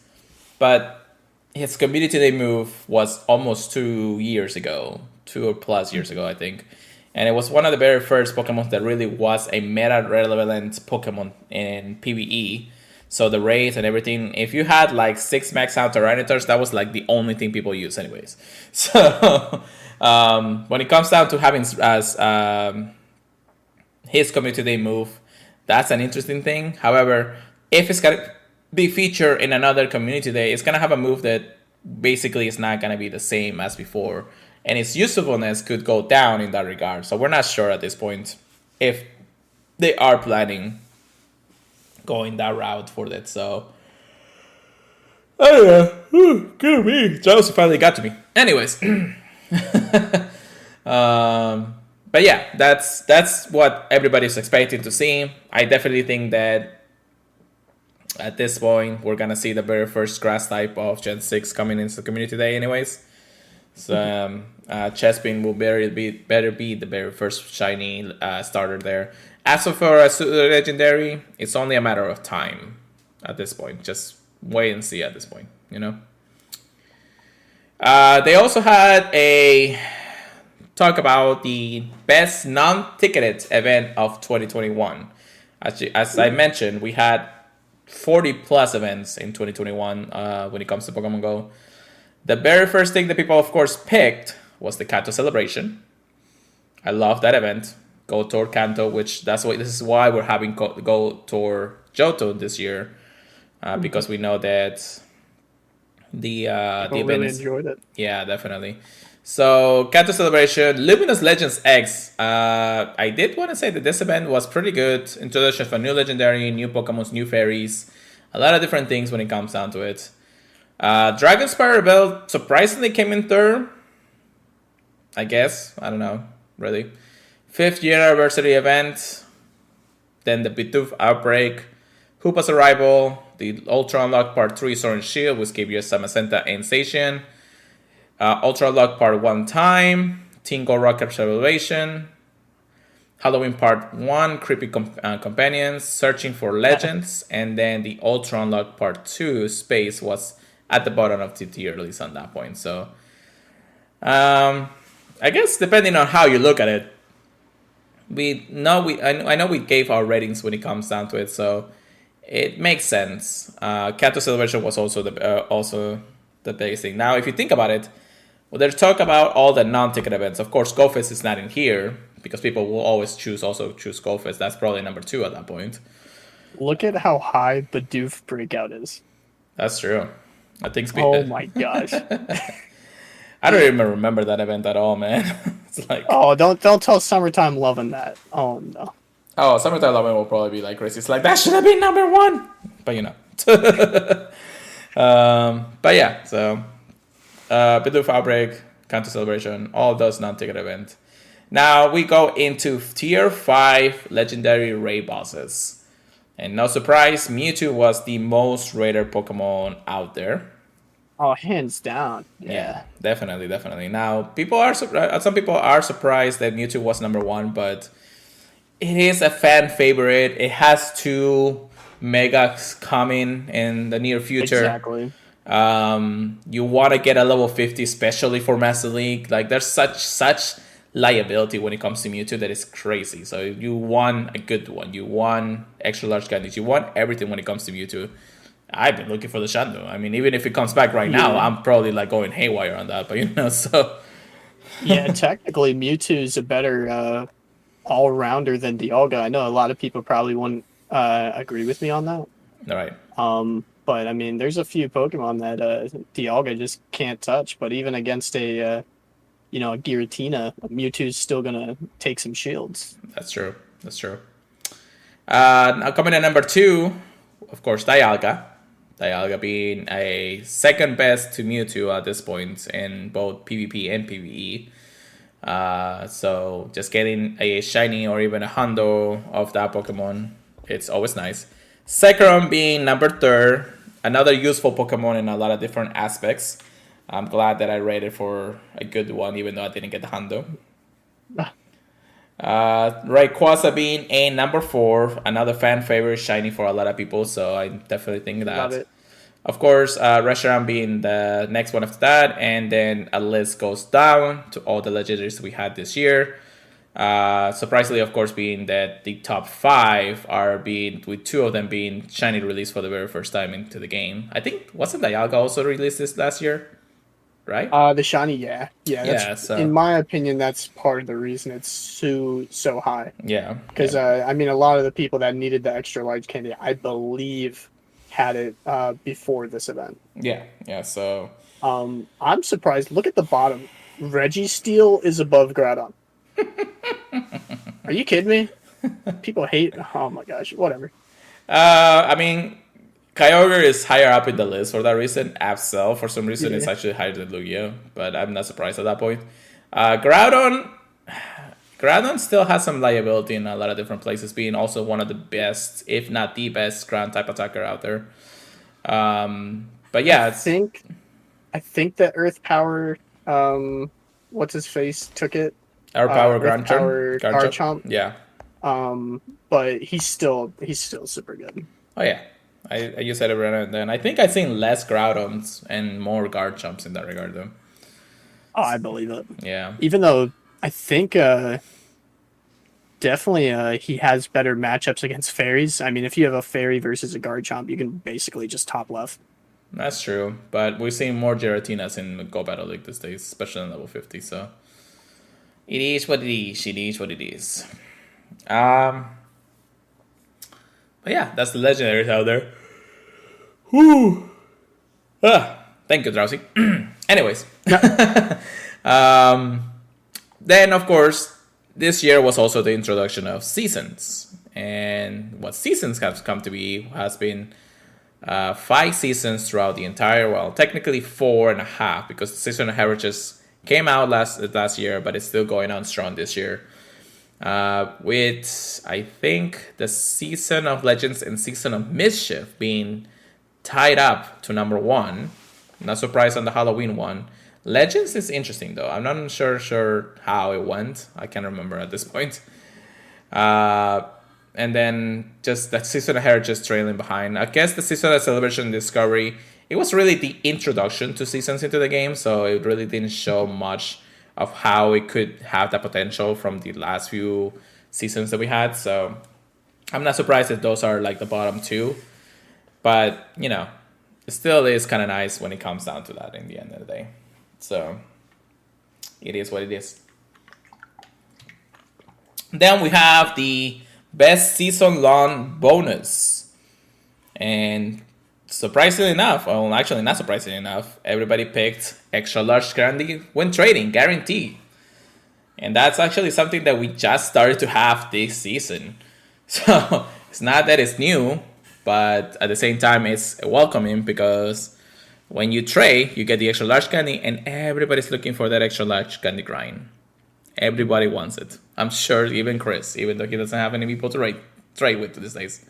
but his community day move was almost 2 years ago, 2 or plus years ago, I think. And it was one of the very first Pokemon that really was a meta-relevant Pokemon in PvE. So the raids and everything, if you had like 6 max out Tyranitars, that was like the only thing people use anyways. So when it comes down to having as his community day move, that's an interesting thing. However, if it's going to be featured in another community day, it's going to have a move that basically is not going to be the same as before. And its usefulness could go down in that regard. So we're not sure at this point if they are planning going that route for that. So I don't know. Good me. Jealousy finally got to me. Anyways. But yeah, that's what everybody's expecting to see. I definitely think that at this point we're gonna see the very first grass type of Gen 6 coming into the community day anyways. So Chespin will better be the very first shiny starter there. As for a legendary, it's only a matter of time at this point. Just wait and see at this point, They also had a talk about the best non-ticketed event of 2021. As I mentioned, we had 40 plus events in 2021 when it comes to Pokemon Go. The very first thing that people, of course, picked was the Kanto celebration. I love that event. Go Tour Kanto, which this is why we're having Go Tour Johto this year, because we know that the People event really is, enjoyed it. yeah, definitely. So Kanto celebration, Luminous Legends X. I did want to say that this event was pretty good. Introduction of a new legendary, new Pokemons, new fairies, a lot of different things when it comes down to it. Dragon Spire Belt surprisingly came in third. I guess. I don't know, really. 5th year anniversary event. Then the Bidoof Outbreak. Hoopa's Arrival. The Ultra Unlock Part 3 Sword and Shield, which gave you Samacenta and Station. Ultra Unlock Part 1 Time. Tingle Rocket Revelation. Halloween Part 1 Creepy Companions. Searching for Legends. And then the Ultra Unlock Part 2 Space was at the bottom of the tier list on that point. So, I guess depending on how you look at it, I know we gave our ratings when it comes down to it, so it makes sense. Kanto Celebration was also the biggest thing. Now, if you think about it, well, there's talk about all the non-ticket events. Of course, GoFest is not in here because people will always choose GoFest. That's probably number 2 at that point. Look at how high Bidoof Breakout is. That's true. I think. Oh my gosh. I don't even remember that event at all, man. It's like, Oh, don't tell Summertime Loving that. Oh no. oh, Summertime Lovin' will probably be like crazy. It's like, that should have been number 1. But you know. But yeah, so Bidoof Outbreak, Kanto Celebration, all those non-ticket events. Now we go into Tier 5 Legendary Ray Bosses. And no surprise, Mewtwo was the most rated Pokemon out there. Oh, hands down. Yeah, definitely. Now, some people are surprised that Mewtwo was number 1, but it is a fan favorite. It has 2 megas coming in the near future. Exactly. You want to get a level 50, especially for Master League. Like, there's such liability when it comes to Mewtwo that is crazy. So you want a good one. You want extra large candies. You want everything when it comes to Mewtwo. I've been looking for the Shandu. I mean, even if it comes back right now, I'm probably like going haywire on that. But so. Yeah, technically Mewtwo's a better all-rounder than Dialga. I know a lot of people probably wouldn't agree with me on that. All right. But I mean, there's a few Pokemon that Dialga just can't touch. But even against a Giratina, Mewtwo's still gonna take some shields. That's true. Now coming in number 2, of course, Dialga. Dialga being a second best to Mewtwo at this point in both PvP and PvE. So just getting a shiny or even a hundo of that Pokemon, it's always nice. Sekrom being number 3rd, another useful Pokemon in a lot of different aspects. I'm glad that I rated for a good one, even though I didn't get the hundo. Rayquaza being a number 4, another fan favorite, shiny for a lot of people, so I definitely think that. Love it. Of course, Reshiram being the next one after that, and then a list goes down to all the legendaries we had this year. Surprisingly, of course, being that the top 5 are with 2 of them being shiny released for the very first time into the game. I think, wasn't Dialga also released this last year? Right? The shiny, yeah. So in my opinion, that's part of the reason it's so high. Yeah, because I mean, a lot of the people that needed the extra large candy, I believe, had it before this event. Yeah. So, I'm surprised. Look at the bottom. Registeel is above Groudon. Are you kidding me? People hate. Oh my gosh, whatever. I mean, Kyogre is higher up in the list for that reason. Absol, for some reason, is actually higher than Lugia, but I'm not surprised at that point. Groudon still has some liability in a lot of different places, being also one of the best, if not the best, ground type attacker out there. But yeah, I think that Earth Power, what's his face, took it. Our Power Garchomp. Yeah. But he's still super good. Oh yeah. You said it right now and then. I think I've seen less Groudons and more Garchomps in that regard, though. Oh, I believe it. Yeah. Even though I think definitely he has better matchups against fairies. I mean, if you have a fairy versus a Garchomp, you can basically just top left. That's true, but we're seeing more Giratinas in Go Battle League these days, especially in level 50. So it is what it is. It is what it is. Um, but yeah, that's the legendaries out there. Whew. Thank you, Drowsy. Anyways, then of course, this year was also the introduction of seasons, and what seasons have come to be has been 5 seasons throughout the entire, well, technically 4.5, because the season of Heritages came out last year, but it's still going on strong this year. With, I think, the season of Legends and season of Mischief being tied up to number 1. Not surprised on the Halloween one. Legends is interesting though. I'm not sure how it went. I can't remember at this point. And then just that season of Heritage trailing behind. I guess the season of Celebration and Discovery, it was really the introduction to seasons into the game, so it really didn't show much of how it could have the potential from the last few seasons that we had. So I'm not surprised that those are like the bottom 2. But, you know, it still is kind of nice when it comes down to that in the end of the day. So it is what it is. Then we have the best season long bonus. And surprisingly enough, well, actually not surprisingly enough, everybody picked extra large candy when trading, guaranteed. And that's actually something that we just started to have this season. So it's not that it's new, but at the same time, it's welcoming because when you trade, you get the extra large candy, and everybody's looking for that extra large candy grind. Everybody wants it. I'm sure even Chris, even though he doesn't have any people to trade with these days.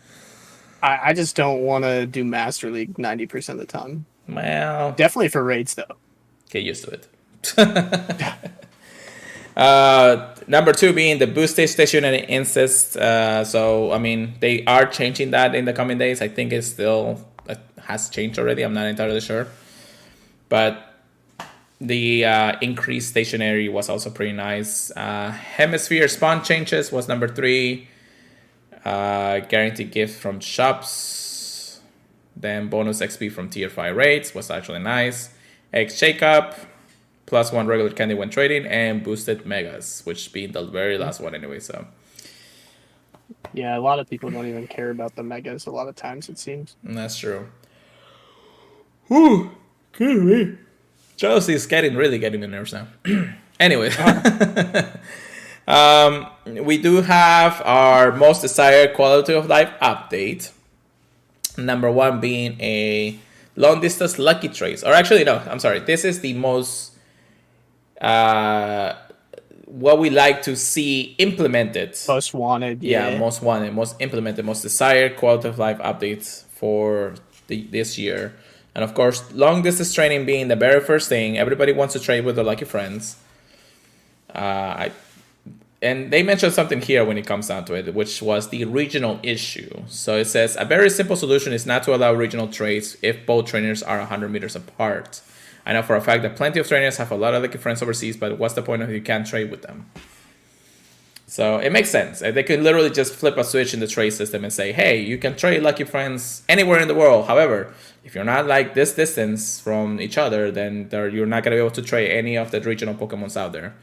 I just don't want to do Master League 90% of the time. Well, definitely for raids though. Get used to it. Number 2 being the boostage stationary incest. So, I mean, they are changing that in the coming days. I think it still has changed already. I'm not entirely sure. But the increased stationary was also pretty nice. Hemisphere spawn changes was number 3. Guaranteed gift from shops. Then bonus XP from tier 5 raids was actually nice. Egg shake-up. +1 regular candy when trading, and boosted megas, which being the very last one anyway. So yeah, a lot of people don't even care about the megas a lot of times, it seems. That's true. Whew, good me. Jealousy is really getting me nerves now. Anyway, we do have our most desired quality of life update. Number 1 being a long distance lucky trace, or actually no, I'm sorry. This is the most what we like to see implemented. Most wanted, yeah. Most wanted, most implemented, most desired quality of life updates for this year. And of course, long distance training being the very first thing. Everybody wants to trade with their lucky friends. And they mentioned something here when it comes down to it, which was the regional issue. So it says, a very simple solution is not to allow regional trades if both trainers are 100 meters apart. I know for a fact that plenty of trainers have a lot of lucky friends overseas, but what's the point if you can't trade with them? So it makes sense. They could literally just flip a switch in the trade system and say, hey, you can trade lucky friends anywhere in the world. However, if you're not like this distance from each other, then you're not going to be able to trade any of the regional Pokemons out there.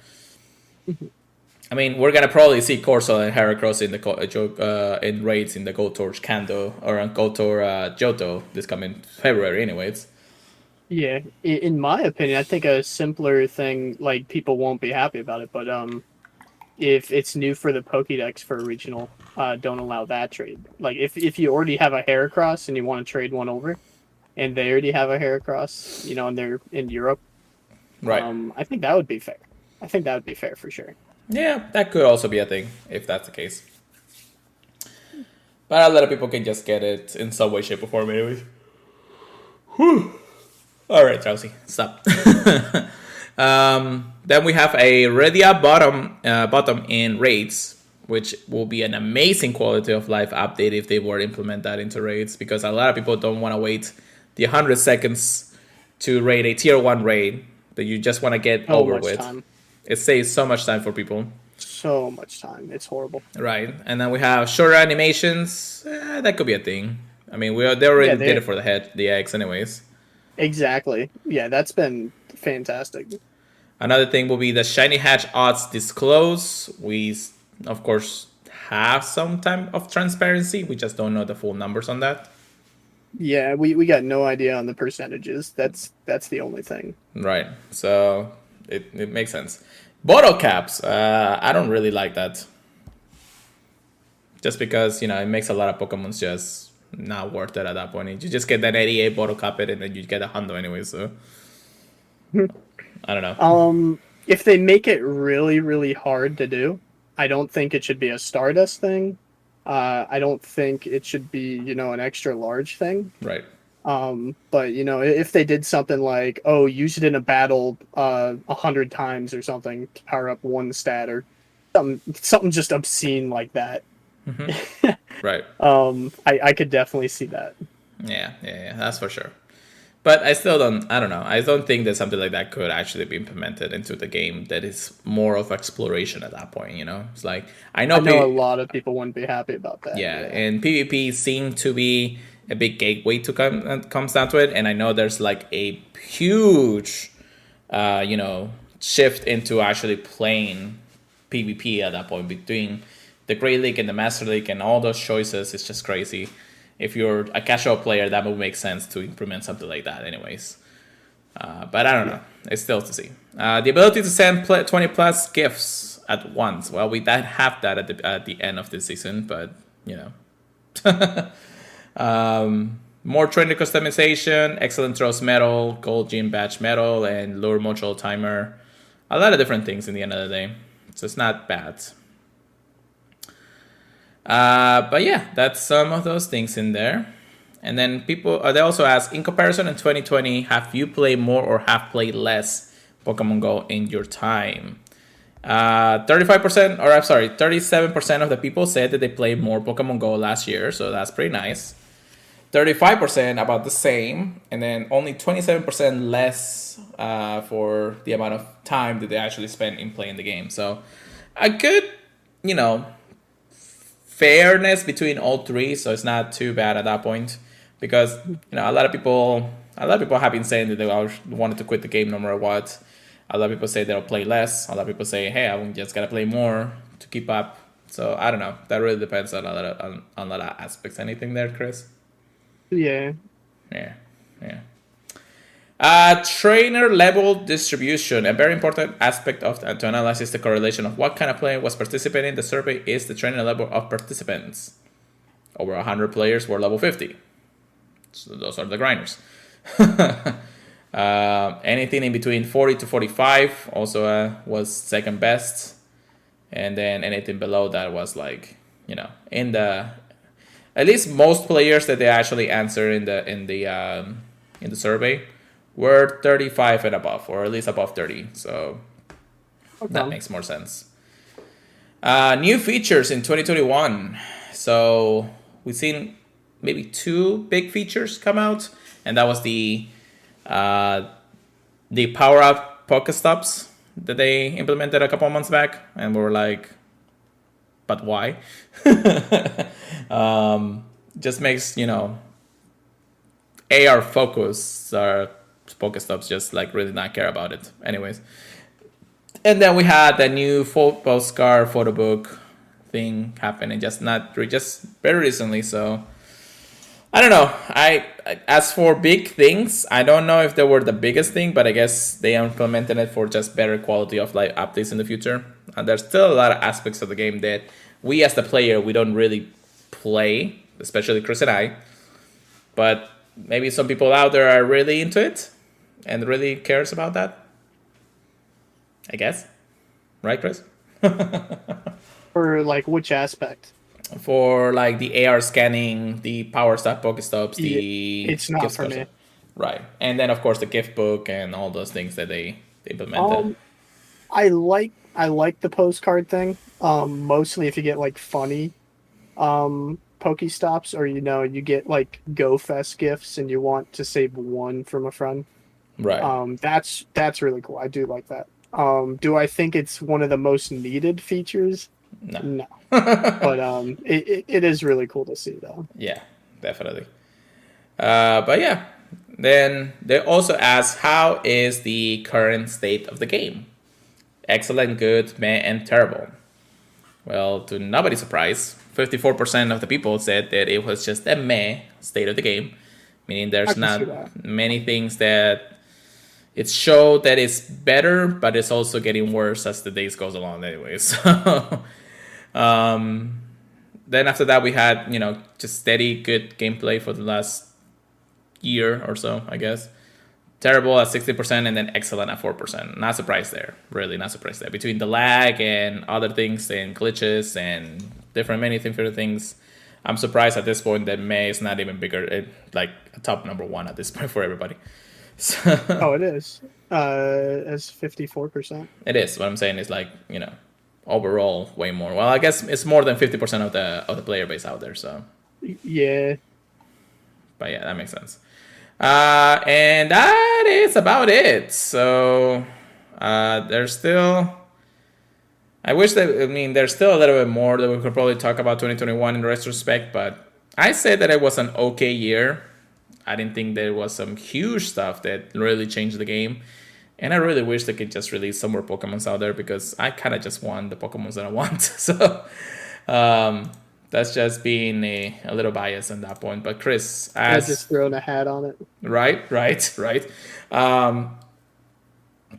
I mean, we're going to probably see Corsola and Heracross in raids in the Gold Torch Kanto or on Gold Torch Johto this coming February anyways. Yeah, in my opinion, I think a simpler thing, like, people won't be happy about it, but if it's new for the Pokédex for a regional, don't allow that trade. Like, if you already have a Heracross and you want to trade one over, and they already have a Heracross, and they're in Europe, right? I think that would be fair. I think that would be fair for sure. Yeah, that could also be a thing, if that's the case. But a lot of people can just get it in some way, shape, or form anyways. Whew. Alright, Chelsea, stop. Then we have a Redia bottom in raids, which will be an amazing quality of life update if they were to implement that into raids, because a lot of people don't want to wait the 100 seconds to raid a tier 1 raid that you just want to get over with. Time. It saves so much time for people. So much time. It's horrible. Right. And then we have shorter animations. That could be a thing. I mean, they already did it for the eggs anyways. Exactly. Yeah, that's been fantastic. Another thing will be the shiny hatch odds disclose. We, of course, have some type of transparency. We just don't know the full numbers on that. Yeah, we got no idea on the percentages. That's the only thing. Right. So it makes sense. Bottle caps. I don't really like that. Just because, it makes a lot of Pokemons just not worth it at that point. You just get that 88 bottle cap it and then you get a hundo anyway. So I don't know. If they make it really, really hard to do, I don't think it should be a Stardust thing. I don't think it should be, an extra large thing. Right. But if they did something like, oh, use it in a battle 100 times or something to power up one stat or something just obscene like that. Right. I could definitely see that. Yeah. That's for sure. But I still don't. I don't know. I don't think that something like that could actually be implemented into the game. That is more of exploration at that point. It's like I know. I know a lot of people wouldn't be happy about that. Yeah, Yeah. and PvP seemed to be a big gateway to comes down to it, and I know there's like a huge, shift into actually playing PvP at that point between the Great League and the Master League and all those choices. It's just crazy. If you're a casual player, that would make sense to implement something like that, anyways. But I don't know. It's still to see. The ability to send 20 plus gifts at once. Well, we did have that at the end of the season, but you know. More trainer customization, excellent throws medal, gold gym badge medal, and lure module timer. A lot of different things in the end of the day. So it's not bad. But yeah, that's some of those things in there. And then people, they also ask, in comparison in 2020, have you played more or have played less Pokemon Go in your time? 35%, or I'm sorry, 37% of the people said that they played more Pokemon Go last year, so that's pretty nice. 35% about the same, and then only 27% less for the amount of time that they actually spent in playing the game. So a good, fairness between all three, so it's not too bad at that point. Because a lot of people have been saying that they wanted to quit the game no matter what. A lot of people say they'll play less. A lot of people say, hey, I just gotta play more to keep up. So I don't know. That really depends on a lot of aspects. Anything there, Chris? Yeah. Yeah. Trainer level distribution. A very important aspect to analyze is the correlation of what kind of player was participating in the survey is the trainer level of participants. Over 100 players were level 50. So those are the grinders. Anything in between 40 to 45 also was second best. And then anything below that was like, in the... At least most players that they actually answer in the survey were 35 and above, or at least above 30. So that makes more sense. New features in 2021. So we've seen maybe 2 big features come out, and that was the power up Pokestops that they implemented a couple of months back, and we were like, but why? Just makes AR focus Pokestops just like really not care about it. Anyways, and then we had the new postcard photo book thing happening just very recently. So I don't know. I as for big things, I don't know if they were the biggest thing, but I guess they implemented it for just better quality of life updates in the future. And there's still a lot of aspects of the game that we as the player we don't really play, especially Chris and I. But maybe some people out there are really into it and really cares about that. I guess, right, Chris? For like which aspect? For like the AR scanning, the power staff Pokestops, Yeah, the it's not gift for special. me. Right, and then of course the gift book and all those things that they implemented. I like the postcard thing. Mostly if you get like funny Pokestops, or you get like Go Fest gifts and you want to save one from a friend. Right. That's really cool. I do like that. Do I think it's one of the most needed features? No. No. But it is really cool to see though. Yeah, definitely. But yeah, Then they also ask, how is the current state of the game? Excellent, good, meh, and terrible. Well, to nobody's surprise, 54% of the people said that it was just a meh state of the game, meaning I there's can see not that. many things that it showed that it's better, but it's also getting worse as the days goes along anyway. So then after that we had, just steady good gameplay for the last year or so, I guess. Terrible at 60% and then excellent at 4%. Not surprised there. Really not surprised there. Between the lag and other things and glitches and many different things, I'm surprised at this point that May is not even bigger, like a top number one at this point for everybody. So Oh, it is. As 54%. it is. What I'm saying is like, overall way more. Well, I guess it's more than 50% of the player base out there. So, Yeah. but yeah, that makes sense. And that is about it. So there's still. There's still a little bit more that we could probably talk about 2021 in retrospect, but I say that it was an okay year. I didn't think there was some huge stuff that really changed the game. And I really wish they could just release some more Pokemons out there because I kind of just want the Pokemons that I want. So that's just being a little biased on that point. But Chris, Just throwing a hat on it. right.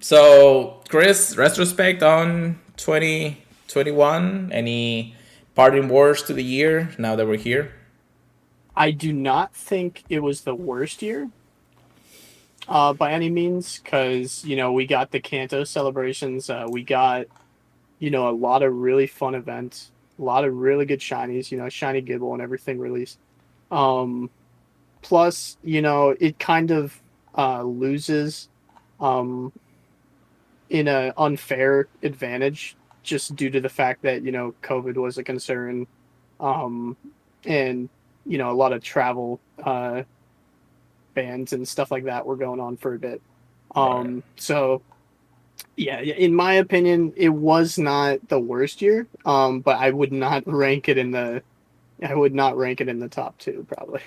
So Chris, retrospect on 2021. Any parting words to the year now that we're here? I do not think it was the worst year by any means because, we got the Kanto celebrations. We got, a lot of really fun events, a lot of really good shinies, Shiny Gibble and everything released. Plus, it kind of loses in an unfair advantage just due to the fact that, COVID was a concern and, a lot of travel bans and stuff like that were going on for a bit. Right. So, yeah, in my opinion, it was not the worst year, but I would not rank it in the top two, probably.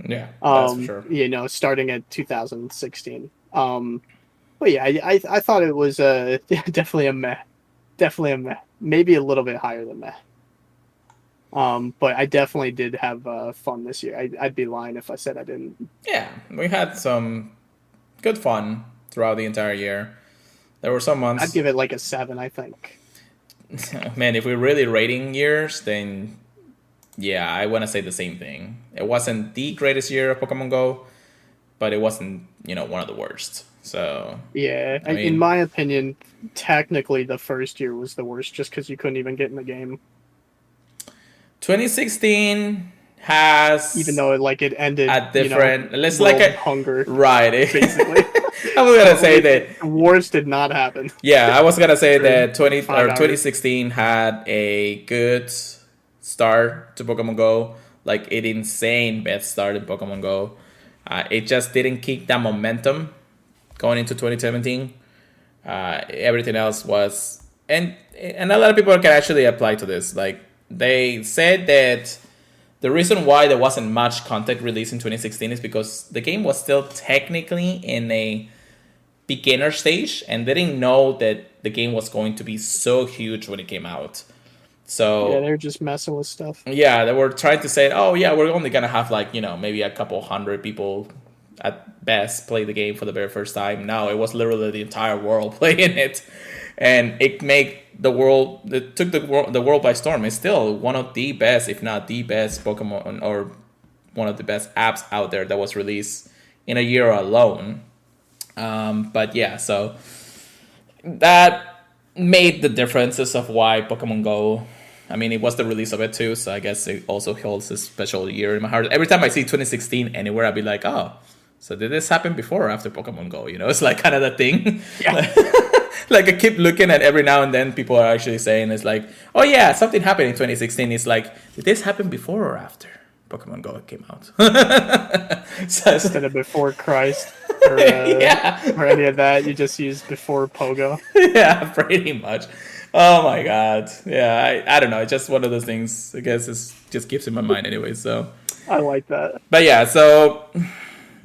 Yeah, that's for sure. Starting at 2016. But yeah, I thought it was definitely a meh, maybe a little bit higher than meh. But I definitely did have fun this year. I'd be lying if I said I didn't. Yeah, we had some good fun throughout the entire year. There were some months. I'd give it like a 7, I think. Man, if we're really rating years, then yeah, I want to say the same thing. It wasn't the greatest year of Pokemon Go, but it wasn't, one of the worst. So yeah, in my opinion, technically the first year was the worst, just because you couldn't even get in the game. 2016 has, even though it ended at different. Let's hunger, right? Basically. I was gonna say that wars did not happen. Yeah, I was gonna say that 2016 had a good start to Pokemon Go, like an insane best start in Pokemon Go. It just didn't keep that momentum going into 2017. Everything else was, and a lot of people can actually apply to this. Like they said that the reason why there wasn't much content released in 2016 is because the game was still technically in a beginner stage and they didn't know that the game was going to be so huge when it came out. So yeah, they're just messing with stuff. Yeah, they were trying to say, oh yeah, we're only gonna have maybe a couple hundred people at best play the game for the very first time. No, it was literally the entire world playing it, and it made the world. It took the world by storm. It's still one of the best, if not the best, Pokemon or one of the best apps out there that was released in a year alone. But yeah, so that made the differences of why Pokemon Go. I mean, it was the release of it too, so I guess it also holds a special year in my heart. Every time I see 2016 anywhere, I'll be like, oh, so did this happen before or after Pokemon Go? It's like kind of the thing. Yeah. Like I keep looking at every now and then people are actually saying it's like, oh yeah, something happened in 2016. It's like, did this happen before or after Pokemon Go came out? So instead of before Christ or, or any of that, you just use before Pogo. Yeah, pretty much. Oh my god. Yeah, I don't know. It's just one of those things. I guess it just keeps in my mind anyway. So I like that. But yeah, so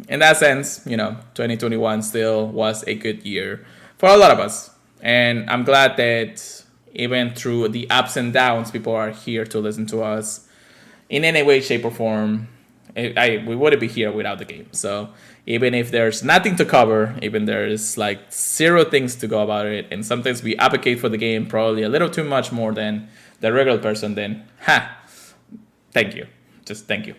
in that sense, 2021 still was a good year for a lot of us. And I'm glad that even through the ups and downs, people are here to listen to us in any way, shape, or form. We wouldn't be here without the game. So even if there's nothing to cover, even there's like zero things to go about it, and sometimes we advocate for the game probably a little too much more than the regular person, then thank you. Just thank you.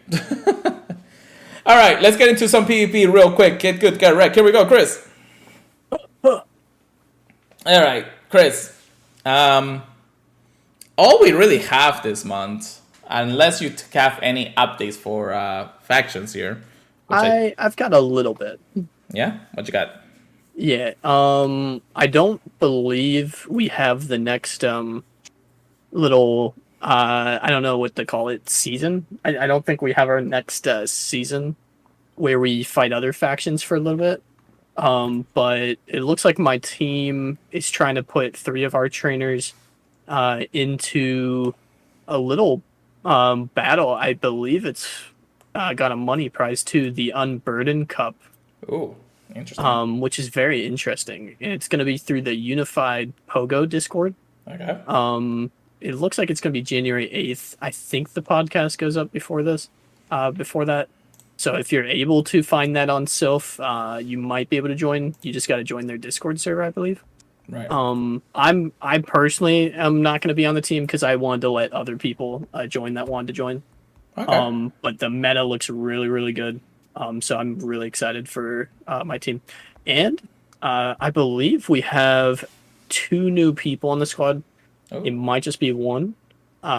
All right, let's get into some PvP real quick. Get good, get wrecked. Here we go, Chris. All right, Chris. All we really have this month, unless you have any updates for factions here. I've got a little bit. Yeah? What you got? Yeah. I don't believe we have the next little I don't know what to call it, season. I don't think we have our next season where we fight other factions for a little bit. But it looks like my team is trying to put 3 of our trainers into a little battle. I believe it's got a money prize too, the Unburdened Cup. Ooh, interesting. Which is very interesting. It's going to be through the Unified Pogo Discord. Okay. It looks like it's going to be January 8th. I think the podcast goes up before this, before that. So if you're able to find that on Sylph, you might be able to join. You just got to join their Discord server, I believe. Right. I personally am not going to be on the team because I wanted to let other people join that wanted to join. Okay. But the meta looks really, really good. So I'm really excited for my team. And I believe we have 2 new people on the squad. Ooh. It might just be 1.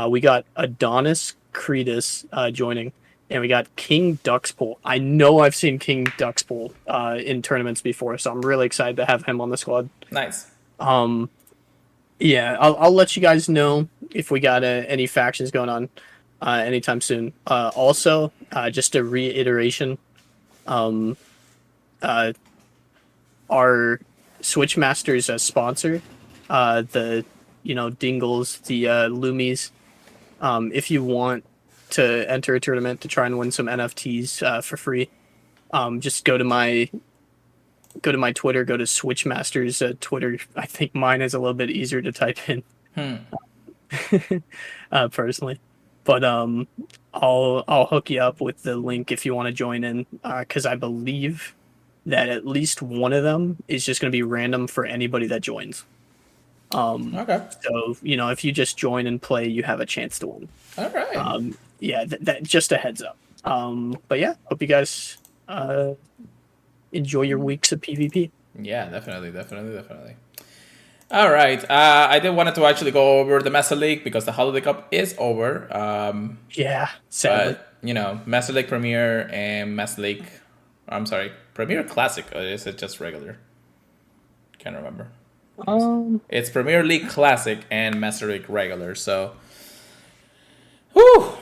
We got Adonis Cretus joining, and we got King Duxpool. I know I've seen King Duxpool in tournaments before, so I'm really excited to have him on the squad. Nice. Yeah, I'll let you guys know if we got any factions going on anytime soon. Also, just a reiteration, our Switchmasters sponsor, the Dingles, the Loomies. If you want to enter a tournament to try and win some NFTs for free, just go to my Twitter, go to Switchmasters Twitter. I think mine is a little bit easier to type in. Personally, but I'll hook you up with the link if you want to join in, because I believe that at least one of them is just going to be random for anybody that joins. Okay. So if you just join and play, you have a chance to win. All right. Yeah, that just a heads up. But yeah, hope you guys enjoy your weeks of PvP. Yeah, definitely. All right. I did wanted to actually go over the Master League because the Holiday Cup is over. Yeah, sadly. But, Master League Premier and Master League... I'm sorry, Premier Classic, or is it just regular? Can't remember. It's Premier League Classic and Master League Regular, so... Whew!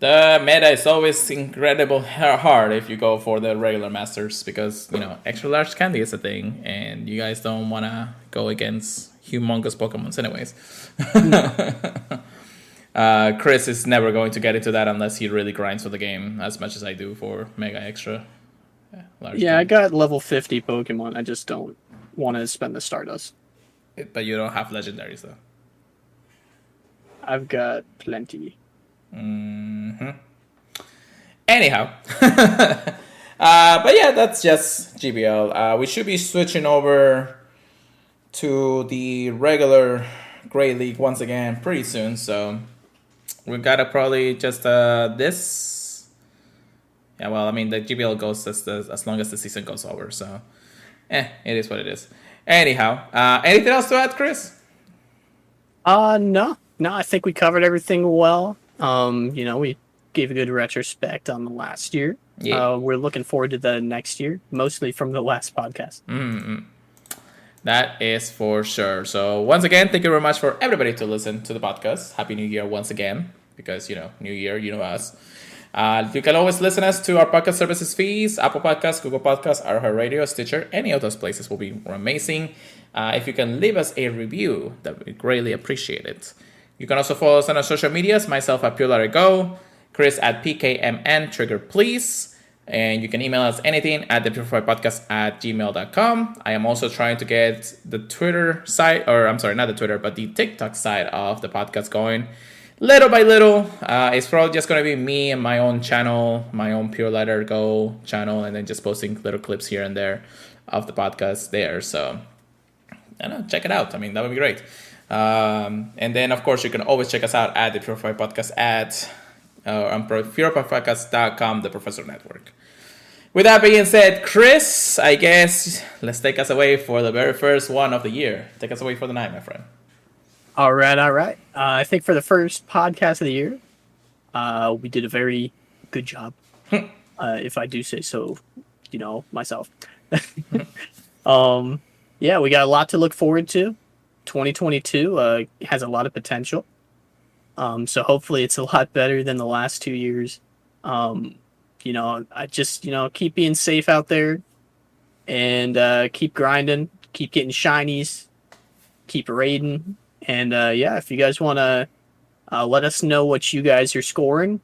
The meta is always incredible hard if you go for the regular Masters because, extra large candy is a thing and you guys don't want to go against humongous Pokemons anyways. Chris is never going to get into that unless he really grinds for the game as much as I do for Mega Extra. Large I got level 50 Pokemon. I just don't want to spend the Stardust. But you don't have legendaries though. I've got plenty. Mm-hmm. Anyhow, but yeah, that's just GBL. We should be switching over to the regular Great League once again pretty soon. So we gotta probably just this. Yeah, well, I mean the GBL goes as long as the season goes over. So, it is what it is. Anyhow, anything else to add, Chris? No, I think we covered everything well. We gave a good retrospect on the last year. Yeah. We're looking forward to the next year, mostly from the last podcast. Mm-hmm. That is for sure. So once again, thank you very much for everybody to listen to the podcast. Happy New Year once again, because, New Year, us. You can always listen us to our podcast services feeds, Apple Podcasts, Google Podcasts, iHeartRadio, Stitcher. Any of those places will be amazing. If you can leave us a review, that would be greatly appreciated. You can also follow us on our social medias, myself at PureLarryGo, Chris at PKMN, Trigger Please. And you can email us anything at the purifiedpodcast@gmail.com. I am also trying to get the Twitter side, or I'm sorry, not the Twitter, but the TikTok side of the podcast going little by little. It's probably just going to be me and my own channel, my own Pure Letter Go channel, and then just posting little clips here and there of the podcast there. So, I don't know, check it out. I mean, that would be great. And then, of course, you can always check us out at the Purified Podcast on purifiedpodcast.com, the Professor Network. With that being said, Chris, I guess let's take us away for the very first one of the year. Take us away for the night, my friend. All right. I think for the first podcast of the year, we did a very good job, if I do say so, myself. Yeah, we got a lot to look forward to. 2022 has a lot of potential. So hopefully it's a lot better than the last 2 years. I just, keep being safe out there and keep grinding, keep getting shinies, keep raiding. And if you guys want to let us know what you guys are scoring,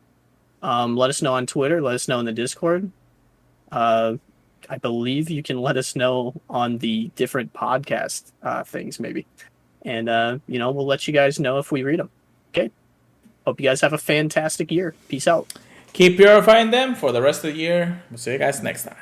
let us know on Twitter, let us know in the Discord. I believe you can let us know on the different podcast things, maybe. And, we'll let you guys know if we read them. Okay? Hope you guys have a fantastic year. Peace out. Keep purifying them for the rest of the year. We'll see you guys next time.